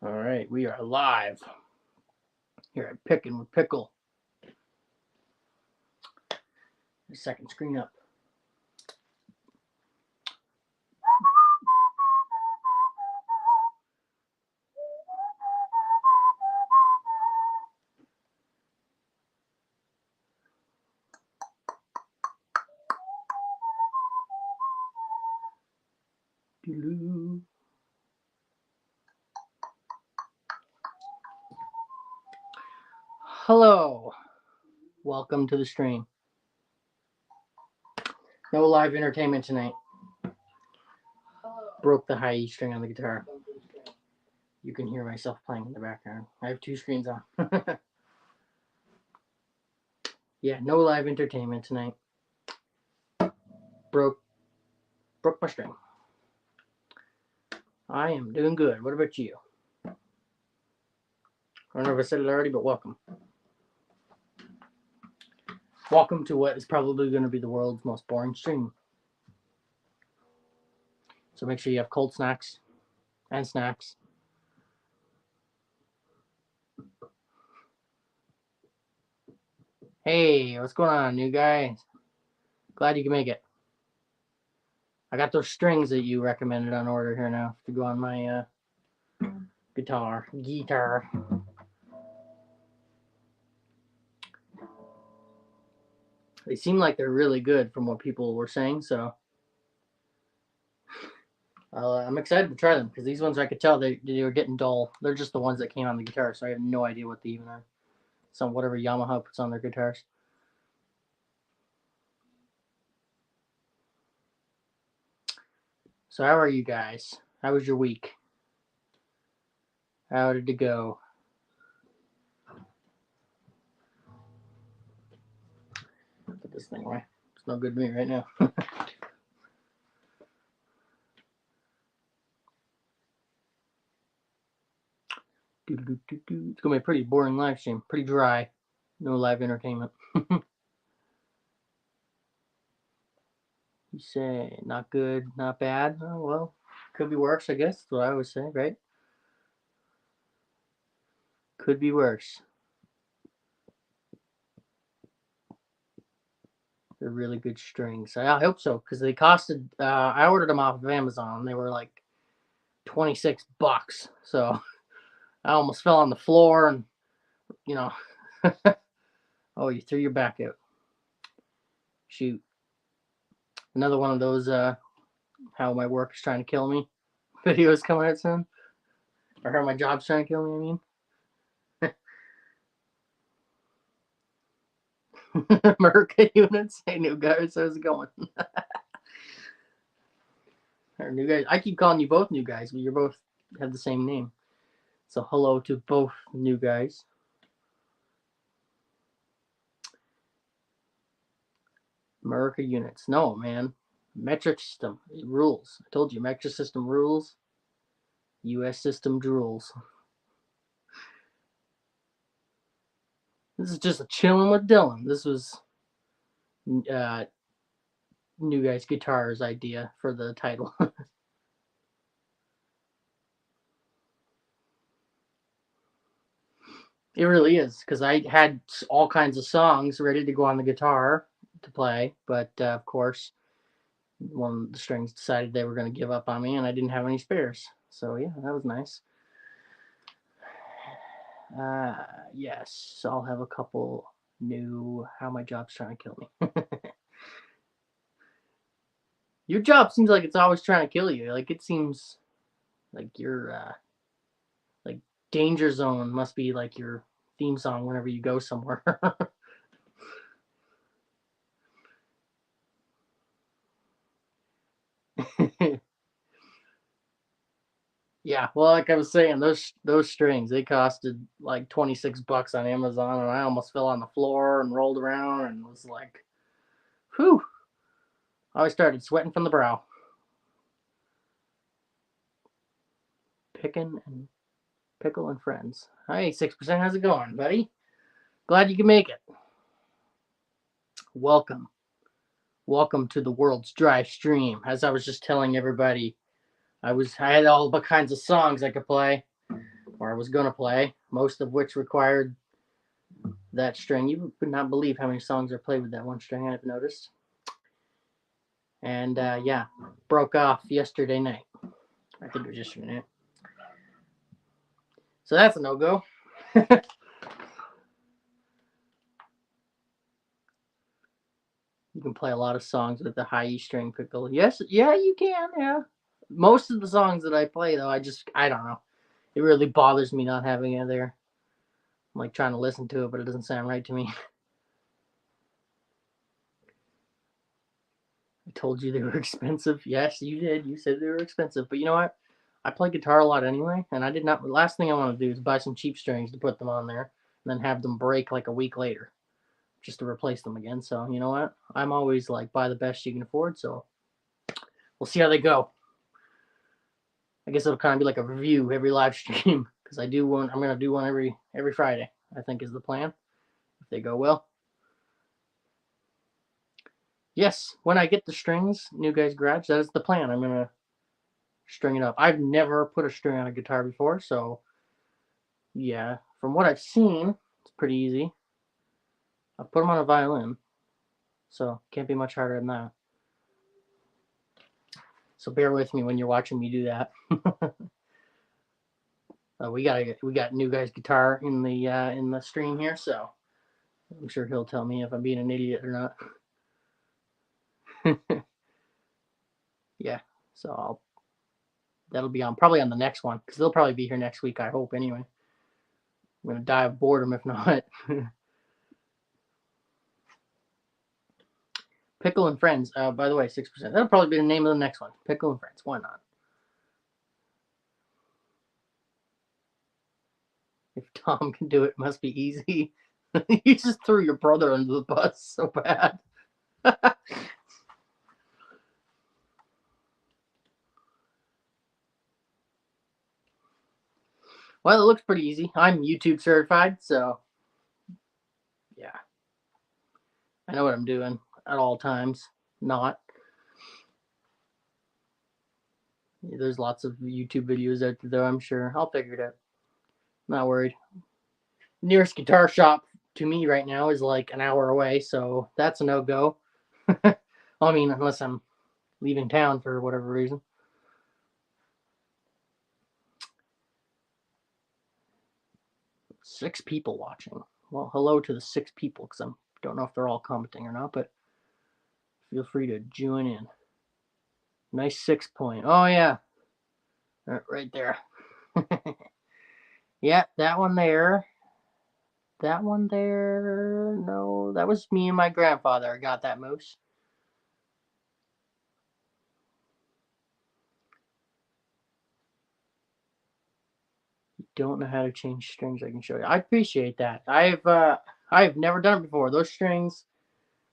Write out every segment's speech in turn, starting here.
All right, we are live here at Pickin' with Pickle. The second screen up. Doo-doo. Hello, welcome to the stream. No live entertainment tonight. Broke the high E string on the guitar. You can hear myself playing in the background. I have two screens on. Yeah, no live entertainment tonight. Broke my string. I am doing good. What about you? I don't know if I said it already, but welcome. Welcome to what is probably going to be the world's most boring stream. So make sure you have cold snacks and snacks. Hey, what's going on, new guys? Glad you can make it. I got those strings that you recommended on order here now to go on my guitar. They seem like they're really good from what people were saying, so I'm excited to try them because these ones I could tell they were getting dull. They're just the ones that came on the guitar, so I have no idea what they even are. Some whatever Yamaha puts on their guitars. So how are you guys? How was your week? How did it go? Put this thing away. It's no good to me right now. It's gonna be a pretty boring live stream. Pretty dry. No live entertainment. You say not good, not bad. Oh, well, could be worse, I guess. That's what I always say, right? Could be worse. They're really good strings. I hope so because they costed. I ordered them off of Amazon. They were like $26. So I almost fell on the floor and you know. Oh, you threw your back out. Shoot. Another one of those. How my work is trying to kill me. Videos coming out soon. Or how my job's trying to kill me. I mean. America units. Hey, new guys, how's it going? Or new guys. I keep calling you both new guys, but you both have the same name. So hello to both new guys. America units. No, man. Metric system. It rules. I told you, metric system rules. US system drools. This is just a chilling with Dylan. This was new guys guitars idea for the title. It really is because I had all kinds of songs ready to go on the guitar to play, but of course, one of the strings decided they were going to give up on me, and I didn't have any spares. So yeah, that was nice. Yes, I'll have a couple new. How my job's trying to kill me. Your job seems like it's always trying to kill you. Like it seems like your like danger zone must be like your theme song whenever you go somewhere. Yeah, well, like I was saying, those strings they costed like $26 on Amazon, and I almost fell on the floor and rolled around and was like, "Whew!" I started sweating from the brow. Picking and pickle and friends. Hey, 6%, how's it going, buddy? Glad you can make it. Welcome, welcome to the world's dry stream. As I was just telling everybody, I had all kinds of songs I could play. or I was gonna play, most of which required that string. You would not believe how many songs are played with that one string, I've noticed. And yeah, broke off yesterday night. I think it was yesterday night. So that's a no-go. You can play a lot of songs with the high E string pickle. Yes, yeah, you can. Yeah, most of the songs that I play, though, I don't know. It really bothers me not having it there. I'm like trying to listen to it, but it doesn't sound right to me. I told you they were expensive. Yes, you did. You said they were expensive, but you know what? I play guitar a lot anyway, and I did not. The last thing I want to do is buy some cheap strings to put them on there, and then have them break like a week later, just to replace them again. So you know what? I'm always like buy the best you can afford. So we'll see how they go. I guess it'll kind of be like a review every live stream because I do one. I'm gonna do one every Friday. I think is the plan if they go well. Yes, when I get the strings, New Guy's Garage, that is the plan. I'm gonna string it up. I've never put a string on a guitar before, so yeah. From what I've seen, it's pretty easy. I've put them on a violin, so can't be much harder than that. So bear with me when you're watching me do that. We got New Guy's guitar in the stream here, so I'm sure he'll tell me if I'm being an idiot or not. Yeah, so that'll be on probably on the next one because they'll probably be here next week. I hope anyway. I'm gonna die of boredom if not. Pickle and Friends. By the way, 6%. That'll probably be the name of the next one. Pickle and Friends. Why not? If Tom can do it, it must be easy. You just threw your brother under the bus so bad. Well, it looks pretty easy. I'm YouTube certified, so yeah. I know what I'm doing at all times. Not. There's lots of YouTube videos out there, I'm sure. I'll figure it out. Not worried. Nearest guitar shop to me right now is like an hour away, so that's a no-go. I mean, unless I'm leaving town for whatever reason. Six people watching. Well, hello to the six people, because I don't know if they're all commenting or not, but feel free to join in. Nice 6 point. Oh, yeah. Right there. Yeah, that one there. That one there. No, that was me and my grandfather. I got that moose. Don't know how to change strings. I can show you. I appreciate that. I've never done it before. Those strings.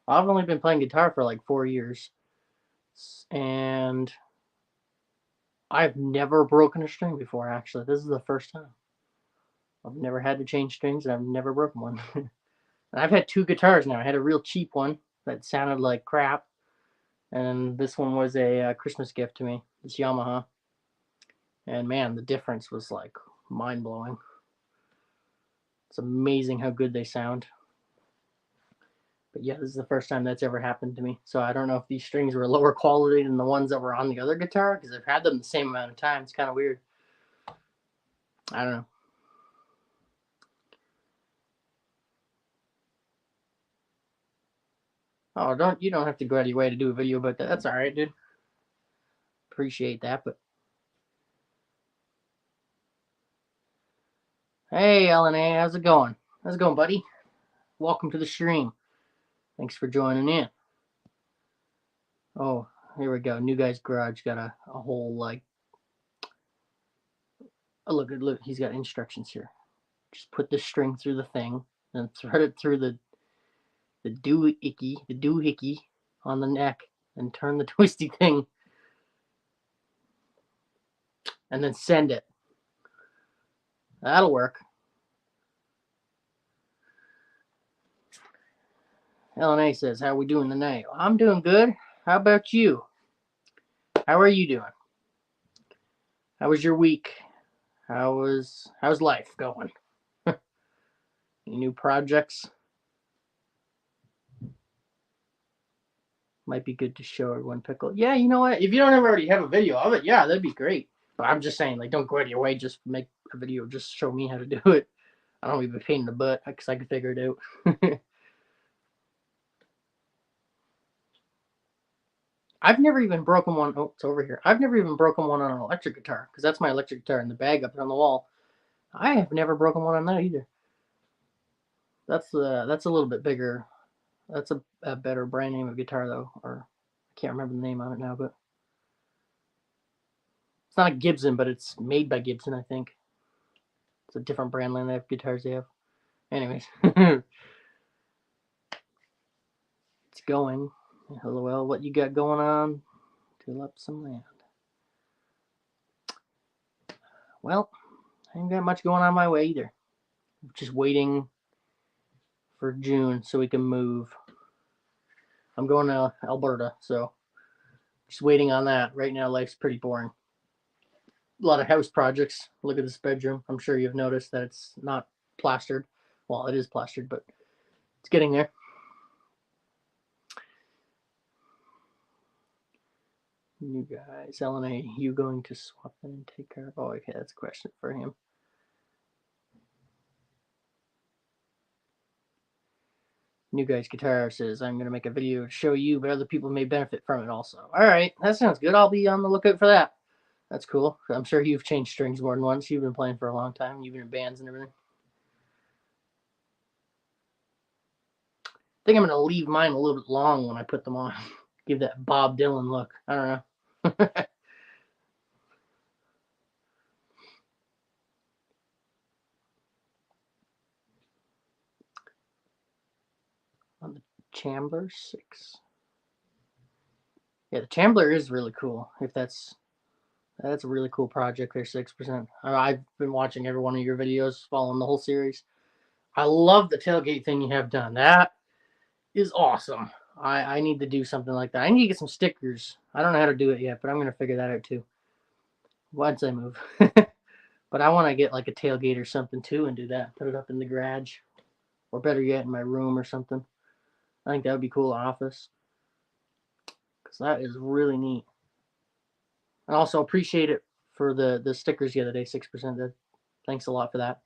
I've only been playing guitar for like 4 years, and I've never broken a string before. Actually, this is the first time. I've never had to change strings, and I've never broken one. And I've had two guitars now. I had a real cheap one that sounded like crap, and this one was a Christmas gift to me. This Yamaha, and man, the difference was like mind blowing. It's amazing how good they sound. But yeah, this is the first time that's ever happened to me. So I don't know if these strings were lower quality than the ones that were on the other guitar because I've had them the same amount of time. It's kind of weird. I don't know. Oh, you don't have to go out of your way to do a video about that. That's all right, dude. Appreciate that, but hey, LNA, how's it going? How's it going, buddy? Welcome to the stream. Thanks for joining in. Oh, here we go. New Guy's Garage got a whole like. Oh, look, he's got instructions here. Just put the string through the thing, and thread it through the doohickey on the neck, and turn the twisty thing, and then send it. That'll work. LNA says, how are we doing tonight? I'm doing good. How about you? How are you doing? How was your week? How's life going? Any new projects? Might be good to show everyone Pickle. Yeah, you know what? If you don't already have a video of it, yeah, that'd be great. But I'm just saying, like, don't go out of your way. Just make a video. Just show me how to do it. I don't even pain in the butt because I can figure it out. I've never even broken one. Oh, it's over here. I've never even broken one on an electric guitar because that's my electric guitar in the bag up on the wall. I have never broken one on that either. That's a little bit bigger. That's a better brand name of guitar though, or I can't remember the name on it now, but it's not a Gibson, but it's made by Gibson, I think. It's a different brand than the guitars they have. Anyways, it's going. Hello, well, what you got going on? Till up some land. Well, I ain't got much going on my way either. Just waiting for June so we can move. I'm going to Alberta, so just waiting on that. Right now, life's pretty boring. A lot of house projects. Look at this bedroom. I'm sure you've noticed that it's not plastered. Well, it is plastered, but it's getting there. You guys, LNA, you going to swap and take care of? Oh, okay, that's a question for him. New Guy's Guitar says, I'm going to make a video to show you, but other people may benefit from it also. All right, that sounds good. I'll be on the lookout for that. That's cool. I'm sure you've changed strings more than once. You've been playing for a long time. You've been in bands and everything. I think I'm going to leave mine a little bit long when I put them on. Give that Bob Dylan look. I don't know. On the Chambler 6. Yeah, the Chambler is really cool. If that's a really cool project. They're 6%. I've been watching every one of your videos, following the whole series. I love the tailgate thing you have done. That is awesome. I need to do something like that. I need to get some stickers. I don't know how to do it yet, but I'm going to figure that out too. Once I move. But I want to get like a tailgate or something too and do that. Put it up in the garage. Or better yet, in my room or something. I think that would be cool office. Because that is really neat. And also appreciate it for the stickers the other day, 6%. Thanks a lot for that.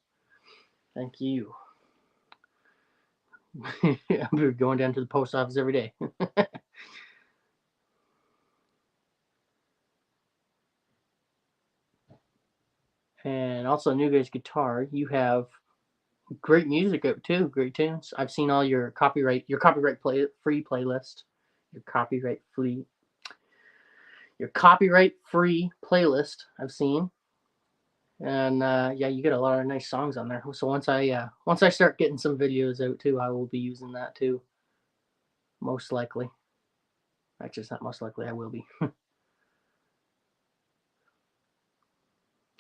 Thank you. I'm going down to the post office every day. And also, New Guy's Guitar, you have great music out too, great tunes. I've seen all your copyright free playlist, your copyright free playlist. I've seen, and yeah, you get a lot of nice songs on there. So once I start getting some videos out too, I will be using that too. Most likely, actually, it's not most likely. I will be.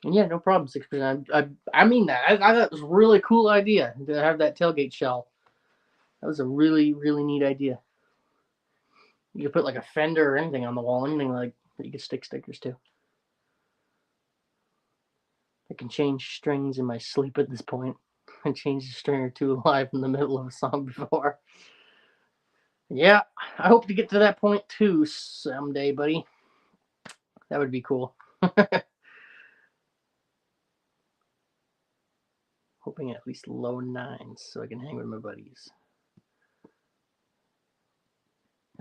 And yeah, no problem. 6%. I mean that. I thought it was a really cool idea to have that tailgate shell. That was a really really neat idea. You could put like a fender or anything on the wall, anything like that you could stick stickers to. I can change strings in my sleep at this point. I changed a string or two live in the middle of a song before. Yeah, I hope to get to that point too someday, buddy. That would be cool. Hoping at least low 9s so I can hang with my buddies.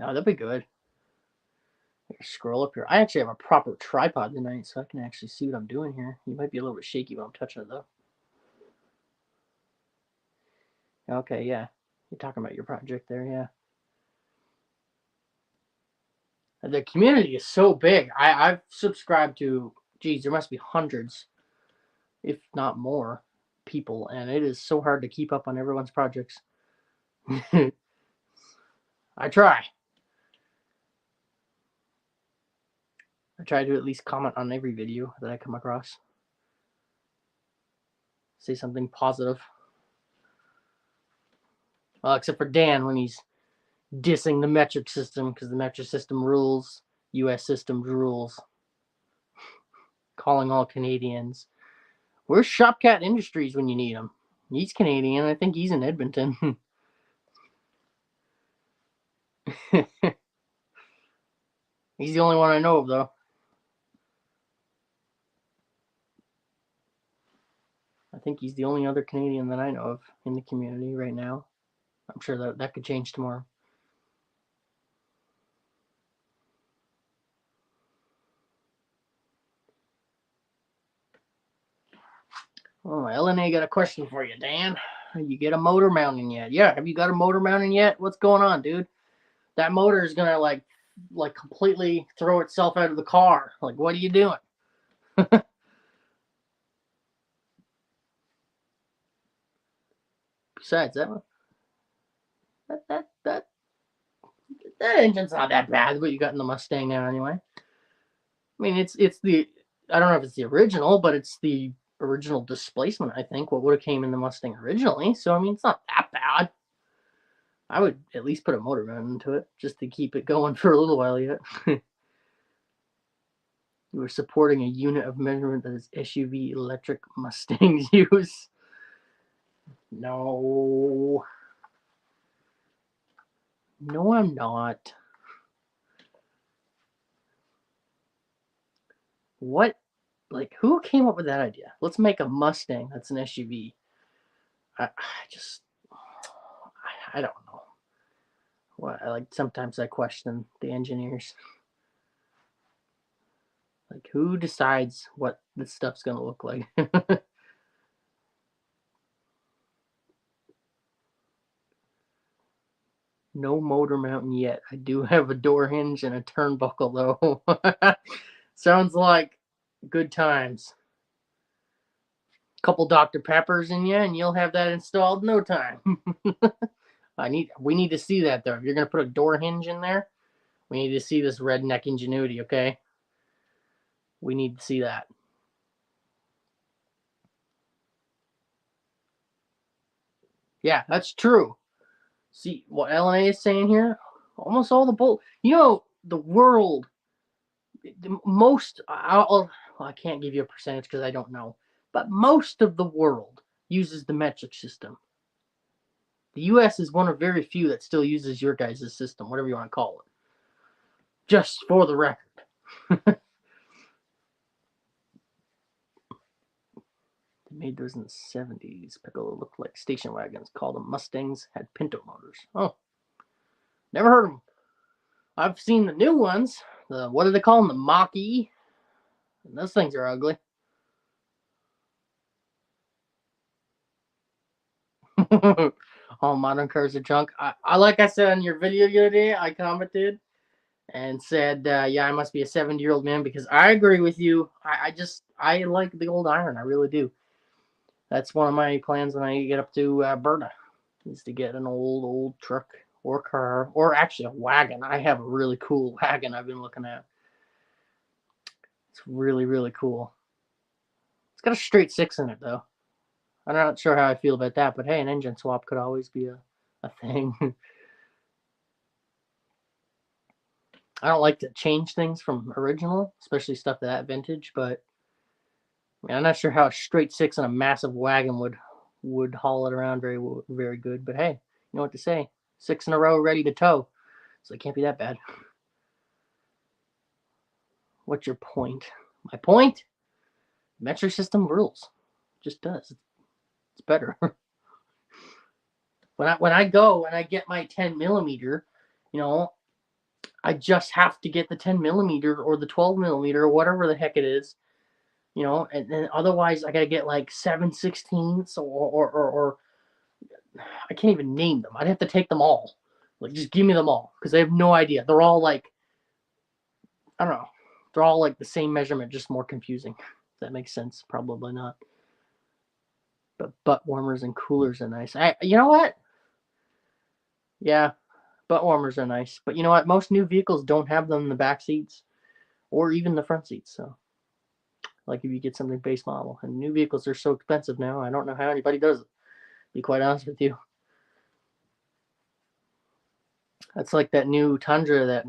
Oh, that'd be good. Scroll up here. I actually have a proper tripod tonight, so I can actually see what I'm doing here. You might be a little bit shaky while I'm touching it, though. Okay, yeah. You're talking about your project there, yeah. The community is so big. I've subscribed to, geez, there must be hundreds, if not more, people, and it is so hard to keep up on everyone's projects. I try. I try to at least comment on every video that I come across. Say something positive. Well, except for Dan when he's dissing the metric system because the metric system rules. U.S. system rules. Calling all Canadians Where's Shopcat Industries when you need him? He's Canadian. I think he's in Edmonton. He's the only one I know of, though. I think he's the only other Canadian that I know of in the community right now. I'm sure that could change tomorrow. Oh, LNA got a question for you, Dan. You get a motor mounting yet? Yeah, have you got a motor mounting yet? What's going on, dude? That motor is gonna like completely throw itself out of the car. Like, what are you doing? Besides that one, that engine's not that bad. What you got in the Mustang now, anyway. I mean, it's the I don't know if it's the original, but it's the original displacement. I think what would have came in the Mustang originally. So I mean, it's not that bad. I would at least put a motor mount into it just to keep it going for a little while yet. You were supporting a unit of measurement that is SUV electric Mustangs use. No. No, I'm not. What? Like, who came up with that idea? Let's make a Mustang that's an SUV. I just, I don't know. What? Sometimes I question the engineers. Like, who decides what this stuff's gonna look like? No motor mounting yet. I do have a door hinge and a turnbuckle though. Sounds like good times. Couple Dr. Peppers in you, and you'll have that installed in no time. We need to see that though. If you're gonna put a door hinge in there, we need to see this redneck ingenuity, okay? We need to see that. Yeah, that's true. See what LNA is saying here? Almost all the world, most, I can't give you a percentage because I don't know, but most of the world uses the metric system. The US is one of very few that still uses your guys' system, whatever you want to call it. Just for the record. They made those in the 70s. Piccolo looked like station wagons, called them Mustangs, had Pinto motors. Oh, never heard of them. I've seen the new ones. What do they call them? The Mach-E. And those things are ugly. All modern cars are junk. I like I said on your video the other day, I commented and said, yeah, I must be a 70-year-old man because I agree with you. I like the old iron. I really do. That's one of my plans when I get up to Alberta, is to get an old truck or car, or actually a wagon. I have a really cool wagon I've been looking at. It's really, really cool. It's got a straight six in it, though. I'm not sure how I feel about that, but hey, an engine swap could always be a thing. I don't like to change things from original, especially stuff that vintage, but I mean, I'm not sure how a straight six on a massive wagon would haul it around very good. But hey, you know what to say. 6 in a row ready to tow. So it can't be that bad. What's your point? My point? Metric system rules. It just does. It's better. when I go and I get my 10 millimeter, you know, I just have to get the 10 millimeter or the 12 millimeter or whatever the heck it is, you know, and then otherwise I gotta get like 7/16 or I can't even name them. I'd have to take them all. Like, just give me them all because I have no idea. They're all like, I don't know. They're all like the same measurement, just more confusing. If that makes sense. Probably not. But butt warmers and coolers are nice. You know what? Yeah, butt warmers are nice. But you know what? Most new vehicles don't have them in the back seats or even the front seats. So, like if you get something base model, and new vehicles are so expensive now, I don't know how anybody does it. To be quite honest with you. That's like that new Tundra that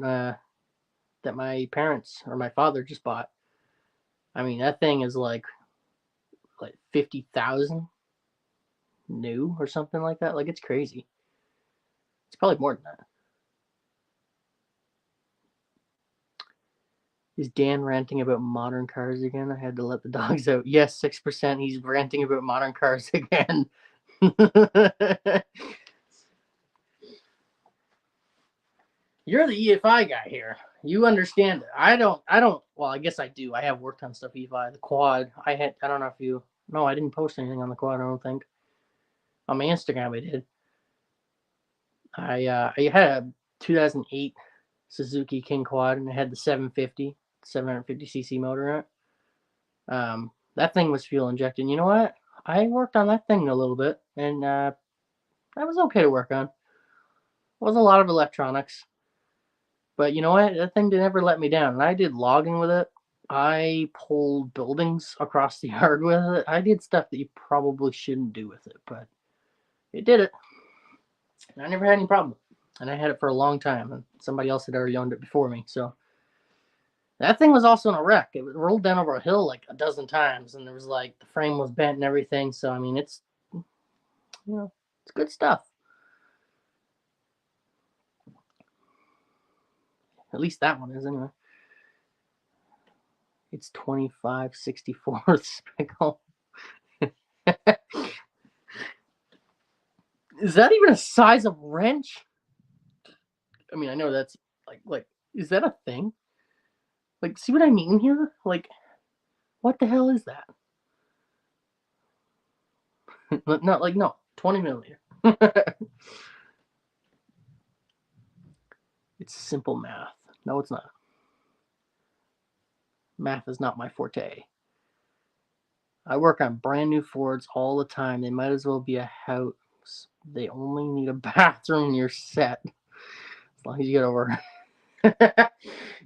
my parents or my father just bought. I mean, that thing is like like 50,000 new or something like that. Like, it's crazy. It's probably more than that. Is Dan ranting about modern cars again? I had to let the dogs out. Yes, 6%. He's ranting about modern cars again. You're the EFI guy here. You understand it. I don't. Well, I guess I do. I have worked on stuff EFI. The quad. I don't know if you. No, I didn't post anything on the quad. I don't think. On my Instagram, I did. I had a 2008 Suzuki King Quad, and it had the 750cc motor in it. That thing was fuel injected. You know what? I worked on that thing a little bit, and that was okay to work on. It was a lot of electronics, but you know what? That thing did never let me down. And I did logging with it. I pulled buildings across the yard with it. I did stuff that you probably shouldn't do with it, but it did it. And I never had any problem. And I had it for a long time, and somebody else had already owned it before me. So that thing was also in a wreck. It rolled down over a hill like a dozen times, and there was like the frame was bent and everything. So I mean, it's it's good stuff. At least that one is anyway. It's 25/64 speckle. Is that even a size of wrench? I mean, I know that's like is that a thing? Like, see what I mean here? Like, what the hell is that? Not like, no, 20 millimeter. It's simple math. No, it's not. Math is not my forte. I work on brand new Fords all the time. They might as well be a house. They only need a bathroom and you're set. As long as you get over.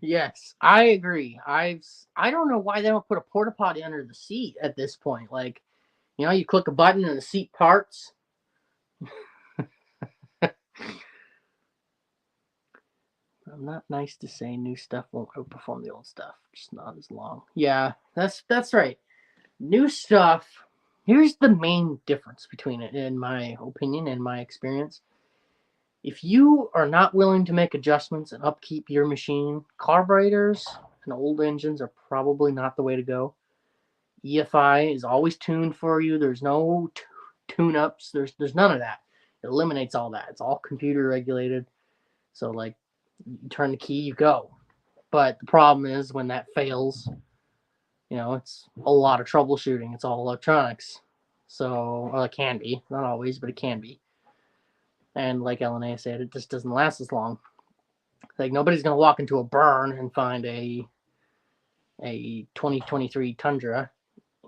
Yes, I agree. I don't know why they don't put a porta potty under the seat at this point. Like, you click a button and the seat parts. I'm not nice to say new stuff won't outperform the old stuff. Just not as long. Yeah, that's right. New stuff. Here's the main difference between it, in my opinion and my experience. If you are not willing to make adjustments and upkeep your machine, carburetors and old engines are probably not the way to go. EFI is always tuned for you. There's no tune-ups. There's none of that. It eliminates all that. It's all computer regulated. So like, you turn the key, you go. But the problem is when that fails, it's a lot of troubleshooting. It's all electronics. So, well, it can be. Not always, but it can be. And like LNA said, it just doesn't last as long. Like, nobody's going to walk into a burn and find a 2023 Tundra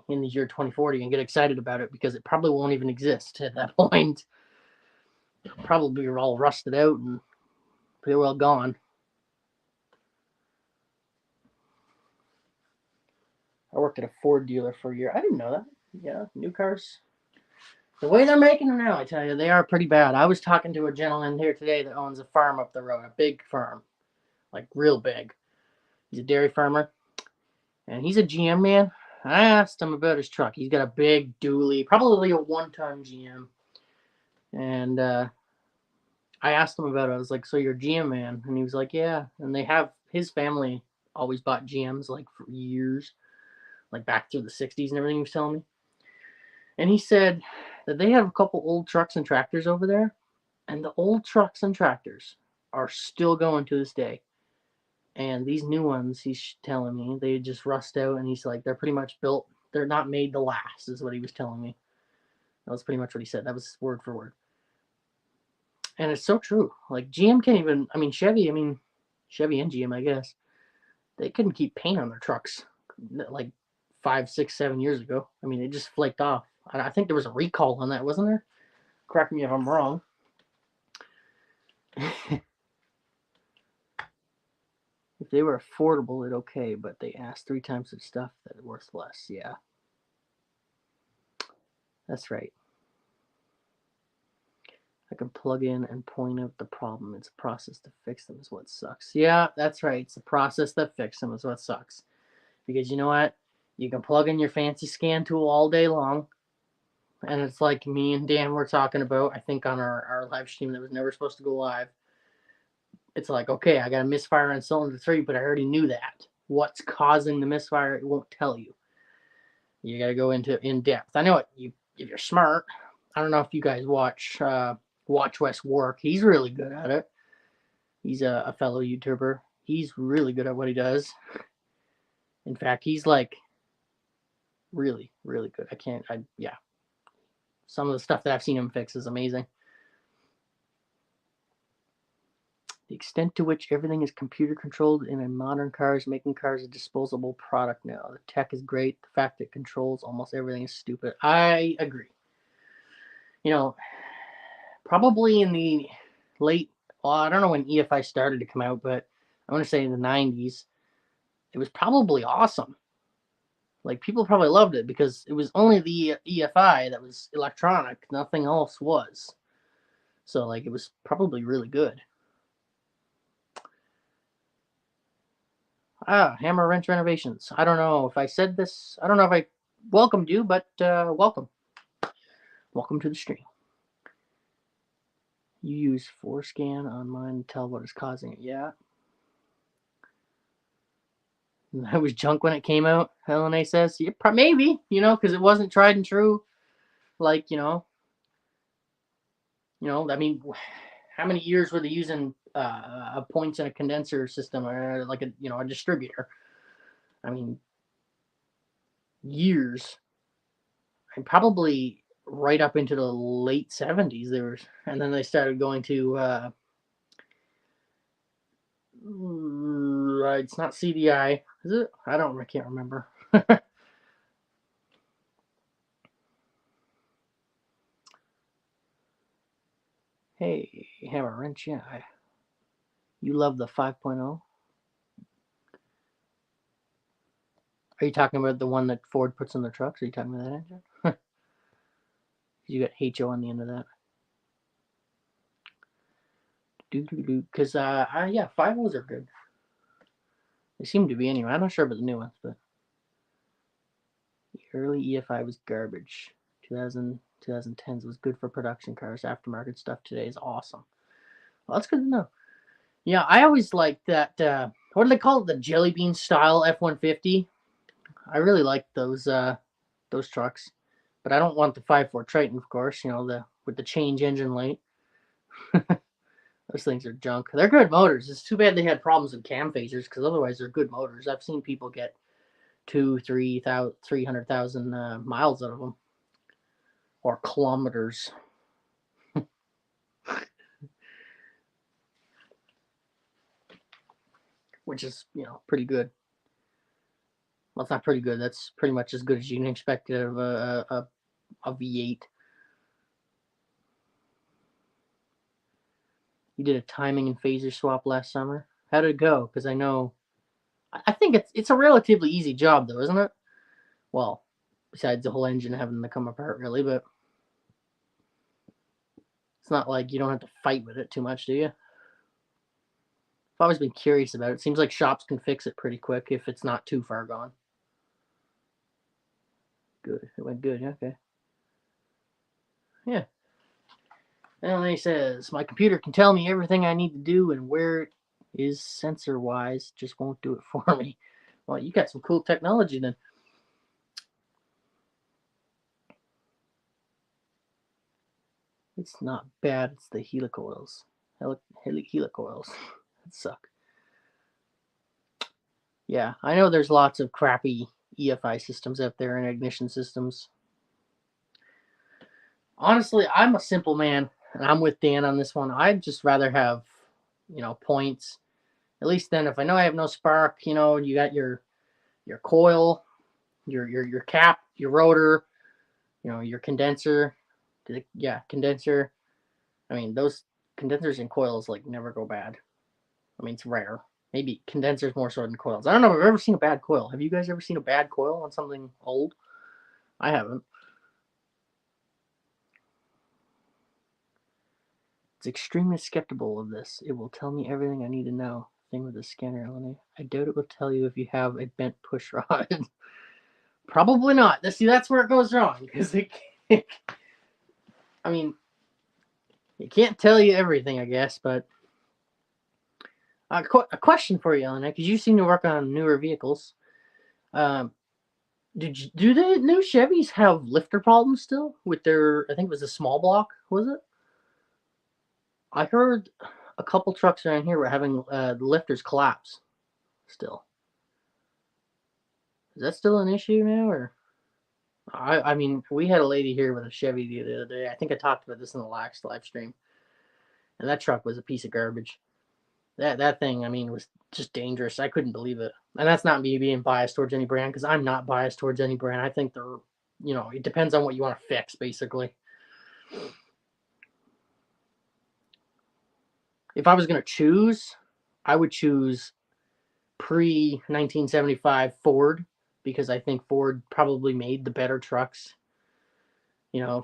in the year 2040 and get excited about it, because it probably won't even exist at that point. It'll probably be all rusted out and pretty well gone. I worked at a Ford dealer for a year. I didn't know that. Yeah, new cars. The way they're making them now, I tell you, they are pretty bad. I was talking to a gentleman here today that owns a farm up the road, a big farm, like real big. He's a dairy farmer, and he's a GM man. I asked him about his truck. He's got a big dually, probably a 1-ton GM. And I asked him about it. I was like, so you're a GM man? And he was like, yeah. And his family always bought GMs like for years, like back through the 60s and everything he was telling me. And he said that they have a couple old trucks and tractors over there, and the old trucks and tractors are still going to this day. And these new ones, he's telling me, they just rust out, and he's like, they're pretty much built, they're not made to last, is what he was telling me. That was pretty much what he said. That was word for word. And it's so true. Like, GM can't even, Chevy and GM, I guess, they couldn't keep paint on their trucks like 5, 6, 7 years ago. It just flaked off. I think there was a recall on that, wasn't there? Correct me if I'm wrong. If they were affordable, it's okay, but they asked 3 times the stuff that are worth less. Yeah. That's right. I can plug in and point out the problem. It's a process to fix them is what sucks. Yeah, that's right. It's the process that fixes them is what sucks. Because you know what? You can plug in your fancy scan tool all day long. And it's like me and Dan were talking about, I think on our live stream that was never supposed to go live. It's like, okay, I got a misfire on cylinder 3, but I already knew that. What's causing the misfire? It won't tell you. You got to go into in depth. I know it. If you're smart. I don't know if you guys watch Wes work. He's really good at it. He's a fellow YouTuber. He's really good at what he does. In fact, he's like really, really good. Yeah. Some of the stuff that I've seen him fix is amazing. The extent to which everything is computer controlled in a modern car is making cars a disposable product now. The tech is great. The fact it controls almost everything is stupid. I agree. You know, probably in the late, well, I don't know when EFI started to come out, but I want to say in the 90s, it was probably awesome. Like, people probably loved it because it was only the EFI that was electronic. Nothing else was. So, like, it was probably really good. Hammer Wrench Renovations. I don't know if I said this. I don't know if I welcomed you, but welcome. Welcome to the stream. You use Forescan on mine to tell what is causing it. Yeah. That was junk when it came out, LNA says. Yeah, maybe, because it wasn't tried and true. Like, I mean, how many years were they using points in a condenser system or like a distributor? I mean, years. And probably right up into the late 70s and then they started going to it's not CDI, is it? I can't remember. Hey, Hammer Wrench, yeah. You love the 5.0? Are you talking about the one that Ford puts in their trucks? Are you talking about that engine? You got HO on the end of that. Because, yeah, 5.0s are good. They seem to be anyway. I'm not sure about the new ones, but the early EFI was garbage. 2010s was good for production cars. Aftermarket stuff today is awesome. Well, that's good to know. Yeah, I always liked that. What do they call it? The Jelly Bean style F-150. I really like those trucks, but I don't want the 5.4 Triton, of course. With the change engine light. Those things are junk. They're good motors. It's too bad they had problems with cam phasers because otherwise they're good motors. I've seen people get 300,000 miles out of them, or kilometers. Which is, pretty good. Well, it's not pretty good. That's pretty much as good as you can expect out of a V8. You did a timing and phaser swap last summer. How did it go? Because I think it's a relatively easy job, though, isn't it? Well, besides the whole engine having to come apart, really, but it's not like you don't have to fight with it too much, do you? I've always been curious about it. It seems like shops can fix it pretty quick if it's not too far gone. Good. It went good. Okay. Yeah. And then he says, my computer can tell me everything I need to do and where it is sensor-wise, just won't do it for me. Well, you got some cool technology then. It's not bad. It's the helicoils. Helicoils. That suck. Yeah, I know there's lots of crappy EFI systems out there and ignition systems. Honestly, I'm a simple man, and I'm with Dan on this one. I'd just rather have, points. At least then, if I know I have no spark, you got your coil, your cap, your rotor, your condenser. Yeah, condenser. I mean, those condensers and coils like never go bad. I mean, it's rare. Maybe condensers more so than coils. I don't know if I've ever seen a bad coil. Have you guys ever seen a bad coil on something old? I haven't. It's extremely skeptical of this. It will tell me everything I need to know. Thing with the scanner, Eleni. I doubt it will tell you if you have a bent push rod. Probably not. See, that's where it goes wrong because I mean, it can't tell you everything, I guess. But a question for you, Elena, because you seem to work on newer vehicles. Um, do the new Chevys have lifter problems still with their? I think it was a small block. Was it? I heard a couple trucks around here were having the lifters collapse still. Is that still an issue now, or? I mean, we had a lady here with a Chevy the other day. I think I talked about this in the last live stream, and that truck was a piece of garbage. That thing, I mean, was just dangerous. I couldn't believe it. And that's not me being biased towards any brand because I'm not biased towards any brand. I think they're, it depends on what you want to fix, basically. If I was going to choose, I would choose pre 1975 Ford because I think Ford probably made the better trucks,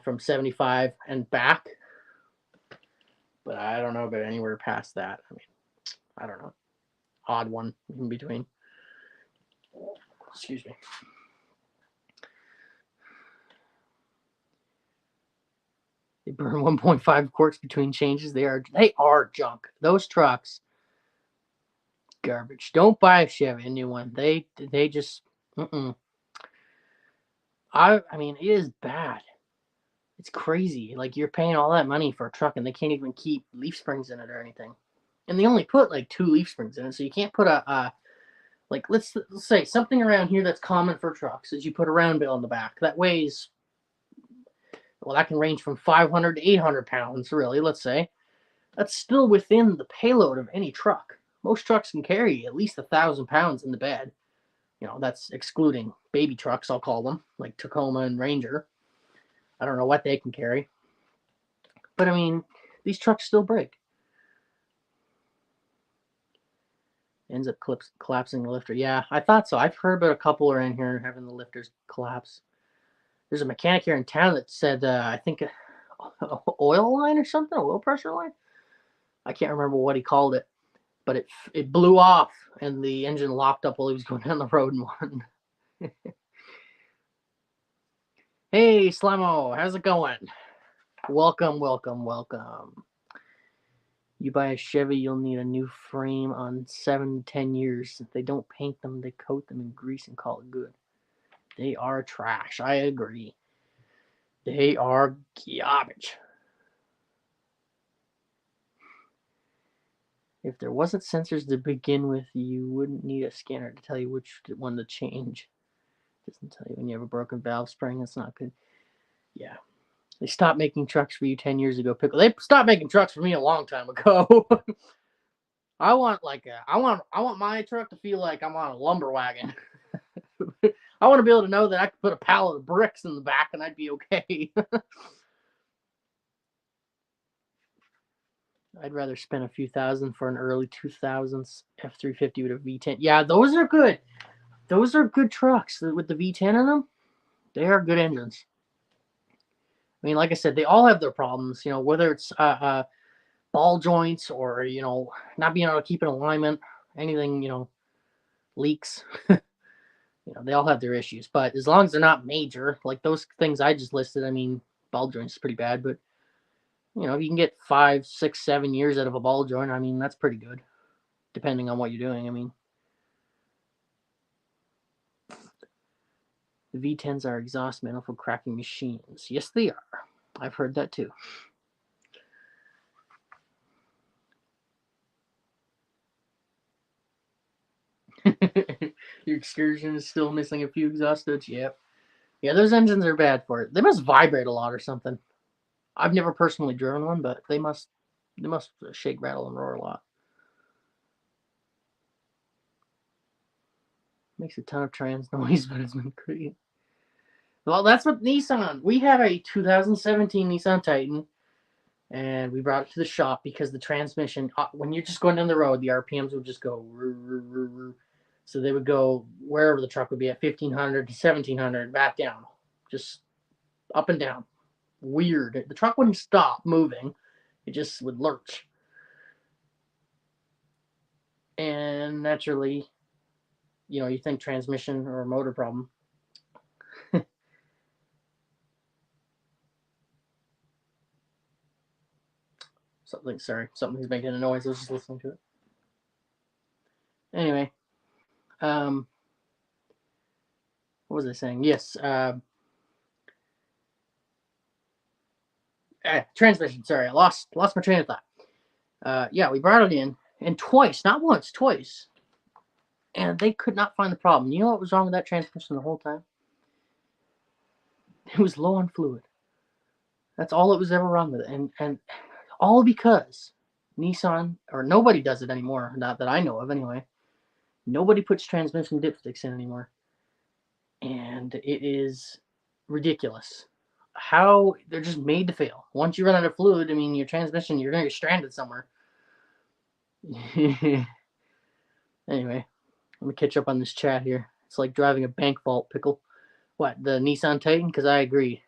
from 75 and back. But I don't know about anywhere past that. I mean, I don't know. Odd one in between. Excuse me. They burn 1.5 quarts between changes. They are junk. Those trucks, garbage. Don't buy a Chevy, a new one. They just, I mean, it is bad. It's crazy. Like you're paying all that money for a truck, and they can't even keep leaf springs in it or anything. And they only put like 2 leaf springs in it, so you can't put like let's say something around here that's common for trucks is you put a round bill in the back that weighs, well, that can range from 500 to 800 pounds, really. Let's say that's still within the payload of any truck. Most trucks can carry at least 1,000 pounds in the bed. That's excluding baby trucks, I'll call them, like Tacoma and Ranger. I don't know what they can carry. But I mean, these trucks still break. Ends up collapsing the lifter. Yeah, I thought so. I've heard about a couple around here having the lifters collapse. There's a mechanic here in town that said, I think, oil line or something, oil pressure line. I can't remember what he called it, but it blew off and the engine locked up while he was going down the road and won. Hey, Slimo, how's it going? Welcome, welcome, welcome. You buy a Chevy, you'll need a new frame on 7 to 10 years. If they don't paint them, they coat them in grease and call it good. They are trash. I agree. They are garbage. If there wasn't sensors to begin with, you wouldn't need a scanner to tell you which one to change. It doesn't tell you when you have a broken valve spring. That's not good. Yeah. They stopped making trucks for you 10 years ago, Pickle. They stopped making trucks for me a long time ago. I want my truck to feel like I'm on a lumber wagon. I want to be able to know that I could put a pallet of bricks in the back and I'd be okay. I'd rather spend a few thousand for an early 2000s F350 with a V10. Yeah, those are good. Those are good trucks with the V10 in them. They are good engines. I mean, like I said, they all have their problems. Whether it's ball joints or not being able to keep an alignment, anything leaks. They all have their issues. But as long as they're not major, like those things I just listed, I mean, ball joints is pretty bad, but if you can get 5, 6, 7 years out of a ball joint, I mean, that's pretty good, depending on what you're doing. I mean, the V10s are exhaust manifold cracking machines. Yes, they are. I've heard that too. Your excursion is still missing a few exhaust studs. Yep. Yeah, those engines are bad for it. They must vibrate a lot or something. I've never personally driven one, but they must shake, rattle, and roar a lot. Makes a ton of trans noise, but it's been great. Well, that's what Nissan. We had a 2017 Nissan Titan, and we brought it to the shop because the transmission, when you're just going down the road, the RPMs would just go. So they would go wherever the truck would be at 1500 to 1700, back down, just up and down. Weird. The truck wouldn't stop moving; it just would lurch. And naturally, you think transmission or motor problem. Something's making a noise. I was just listening to it. Anyway, what was I saying? Yes, transmission. Sorry, I lost my train of thought. Yeah, we brought it in, and twice, not once, twice, and they could not find the problem. You know what was wrong with that transmission the whole time? It was low on fluid. That's all it was ever wrong with it, and all because Nissan, or nobody does it anymore, not that I know of anyway. Nobody puts transmission dipsticks in anymore, and it is ridiculous. How they're just made to fail. Once you run out of fluid, I mean, your transmission, you're gonna get stranded somewhere. Anyway, let me catch up on this chat here. It's like driving a bank vault, Pickle. What, the Nissan Titan? Because I agree.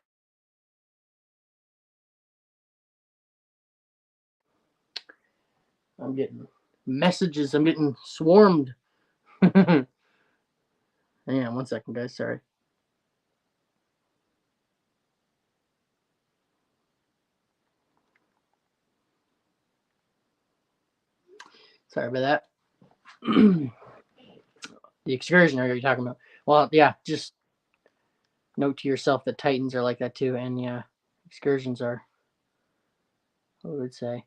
I'm getting messages. I'm getting swarmed. Hang on 1 second, guys. Sorry. Sorry about that. The Excursion are you talking about? Well, yeah, just note to yourself that Titans are like that too, and yeah, Excursions are, what would say?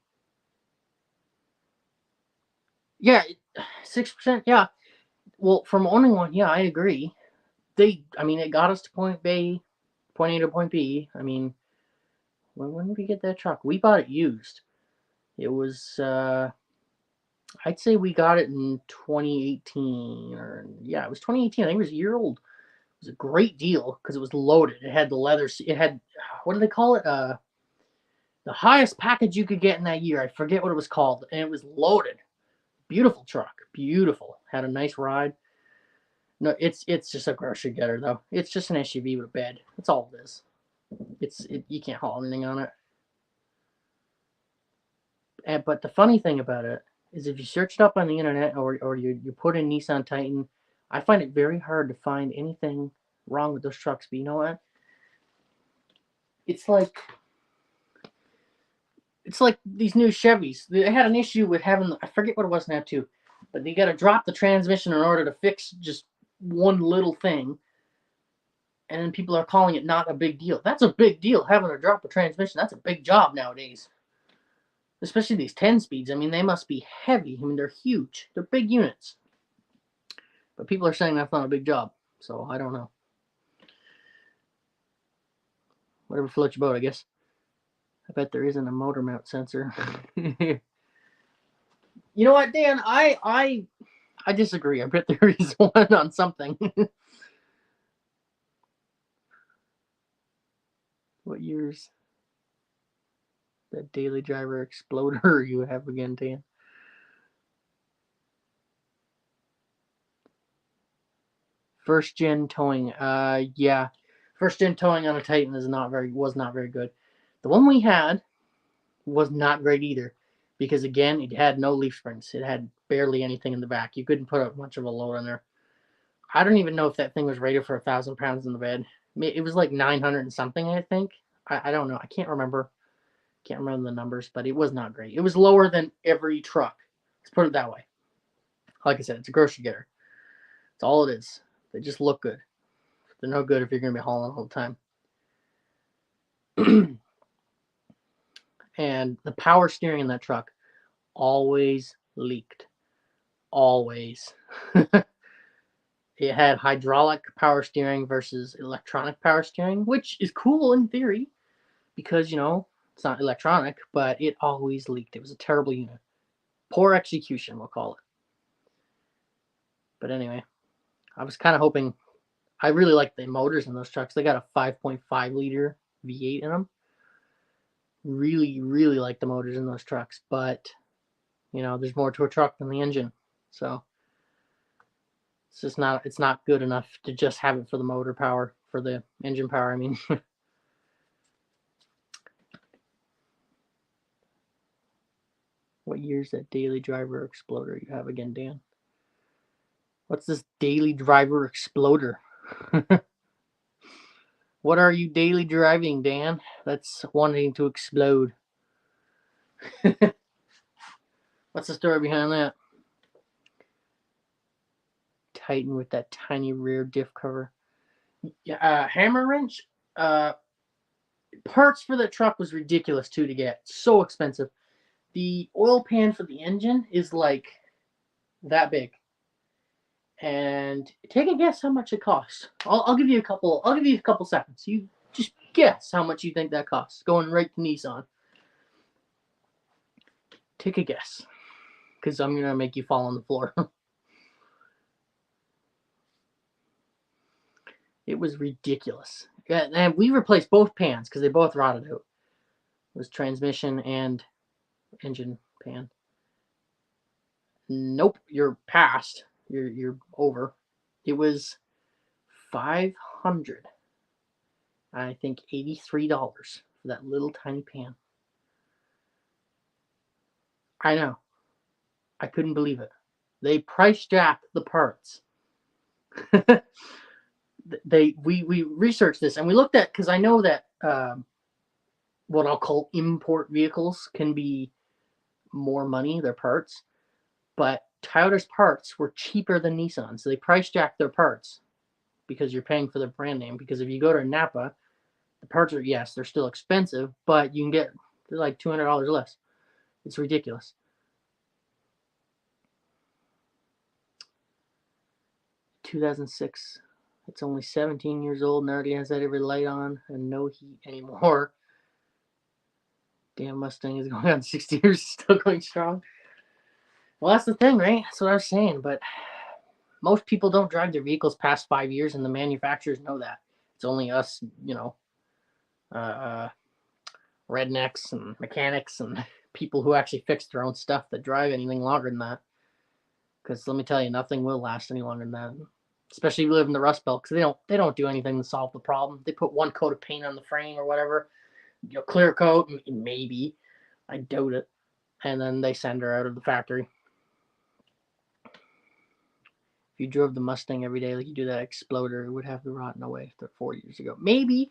Yeah, 6%. Yeah. Well, from owning one, yeah, I agree. I mean, it got us to point A to point B. I mean, when did we get that truck? We bought it used. It was, I'd say we got it in 2018, or yeah, it was 2018. I think it was a year old. It was a great deal because it was loaded. It had the leather. It had, what do they call it? The highest package you could get in that year. I forget what it was called, and it was loaded. Beautiful truck, beautiful. Had a nice ride. No, it's just a grocery getter though. It's just an SUV with a bed. That's all it is. You can't haul anything on it. But the funny thing about it is, if you search it up on the internet, or you put in Nissan Titan, I find it very hard to find anything wrong with those trucks. But you know what? It's like these new Chevys. They had an issue with having, I forget what it was now too, but they got to drop the transmission in order to fix just one little thing. And then people are calling it not a big deal. That's a big deal, having to drop a transmission. That's a big job nowadays. Especially these 10 speeds. I mean, they must be heavy. I mean, they're huge. They're big units. But people are saying that's not a big job. So I don't know. Whatever floats your boat, I guess. I bet there isn't a motor mount sensor. You know what, Dan? I disagree. I bet there is one on something. What year's that daily driver exploder you have again, Dan? First gen towing. Yeah. First gen towing on a Titan was not very good. The one we had was not great either, because again, it had no leaf springs. It had barely anything in the back. You couldn't put up much of a load on there. I don't even know if that thing was rated for 1,000 pounds in the bed. It was like 900 and something, I think. I don't know. I can't remember. Can't remember the numbers, but it was not great. It was lower than every truck. Let's put it that way. Like I said, it's a grocery getter. That's all it is. They just look good. They're no good if you're going to be hauling all the time. And the power steering in that truck always leaked. Always. It had hydraulic power steering versus electronic power steering, which is cool in theory because, you know, it's not electronic, but it always leaked. It was a terrible unit. Poor execution, we'll call it. But anyway, I was kind of hoping. I really like the motors in those trucks. They got a 5.5 liter V8 in them. Really, really like the motors in those trucks. But, you know, there's more to a truck than the engine. So it's just not good enough to just have it for the motor power, for the engine power, I mean. What year's that daily driver exploder you have again, Dan? What's this daily driver exploder? What are you daily driving, Dan? That's wanting to explode. What's the story behind that? Titan with that tiny rear diff cover. Yeah, hammer wrench. Parts for the truck was ridiculous too to get. So expensive. The oil pan for the engine is like that big. And take a guess how much it costs. I'll give you a couple. I'll give you a couple seconds. You just guess how much you think that costs. Going right to Nissan. Take a guess, because I'm gonna make you fall on the floor. It was ridiculous. Yeah, and we replaced both pans because they both rotted out. It was transmission and engine pan. Nope, you're past. You're over. It was $500. I think $83 for that little tiny pan. I know. I couldn't believe it. They price jacked the parts. We researched this and we looked at, because I know that what I'll call import vehicles can be more money, their parts, but Toyota's parts were cheaper than Nissan, so they price jacked their parts because you're paying for their brand name. Because if you go to Napa, the parts are, yes, they're still expensive, but you can get, they're like $200 less. It's ridiculous. 2006. It's only 17 years old and already has that every light on and no heat anymore. Damn Mustang is going on 60 years, still going strong. Well, that's the thing, right? That's what I was saying. But most people don't drive their vehicles past 5 years, and the manufacturers know that. It's only us, rednecks and mechanics and people who actually fix their own stuff that drive anything longer than that. Because let me tell you, nothing will last any longer than that. Especially if you live in the Rust Belt, because they don't do anything to solve the problem. They put one coat of paint on the frame or whatever, clear coat, maybe. I doubt it. And then they send her out of the factory. If you drove the Mustang every day like you do that Exploder, it would have the rotten away 4 years ago. Maybe.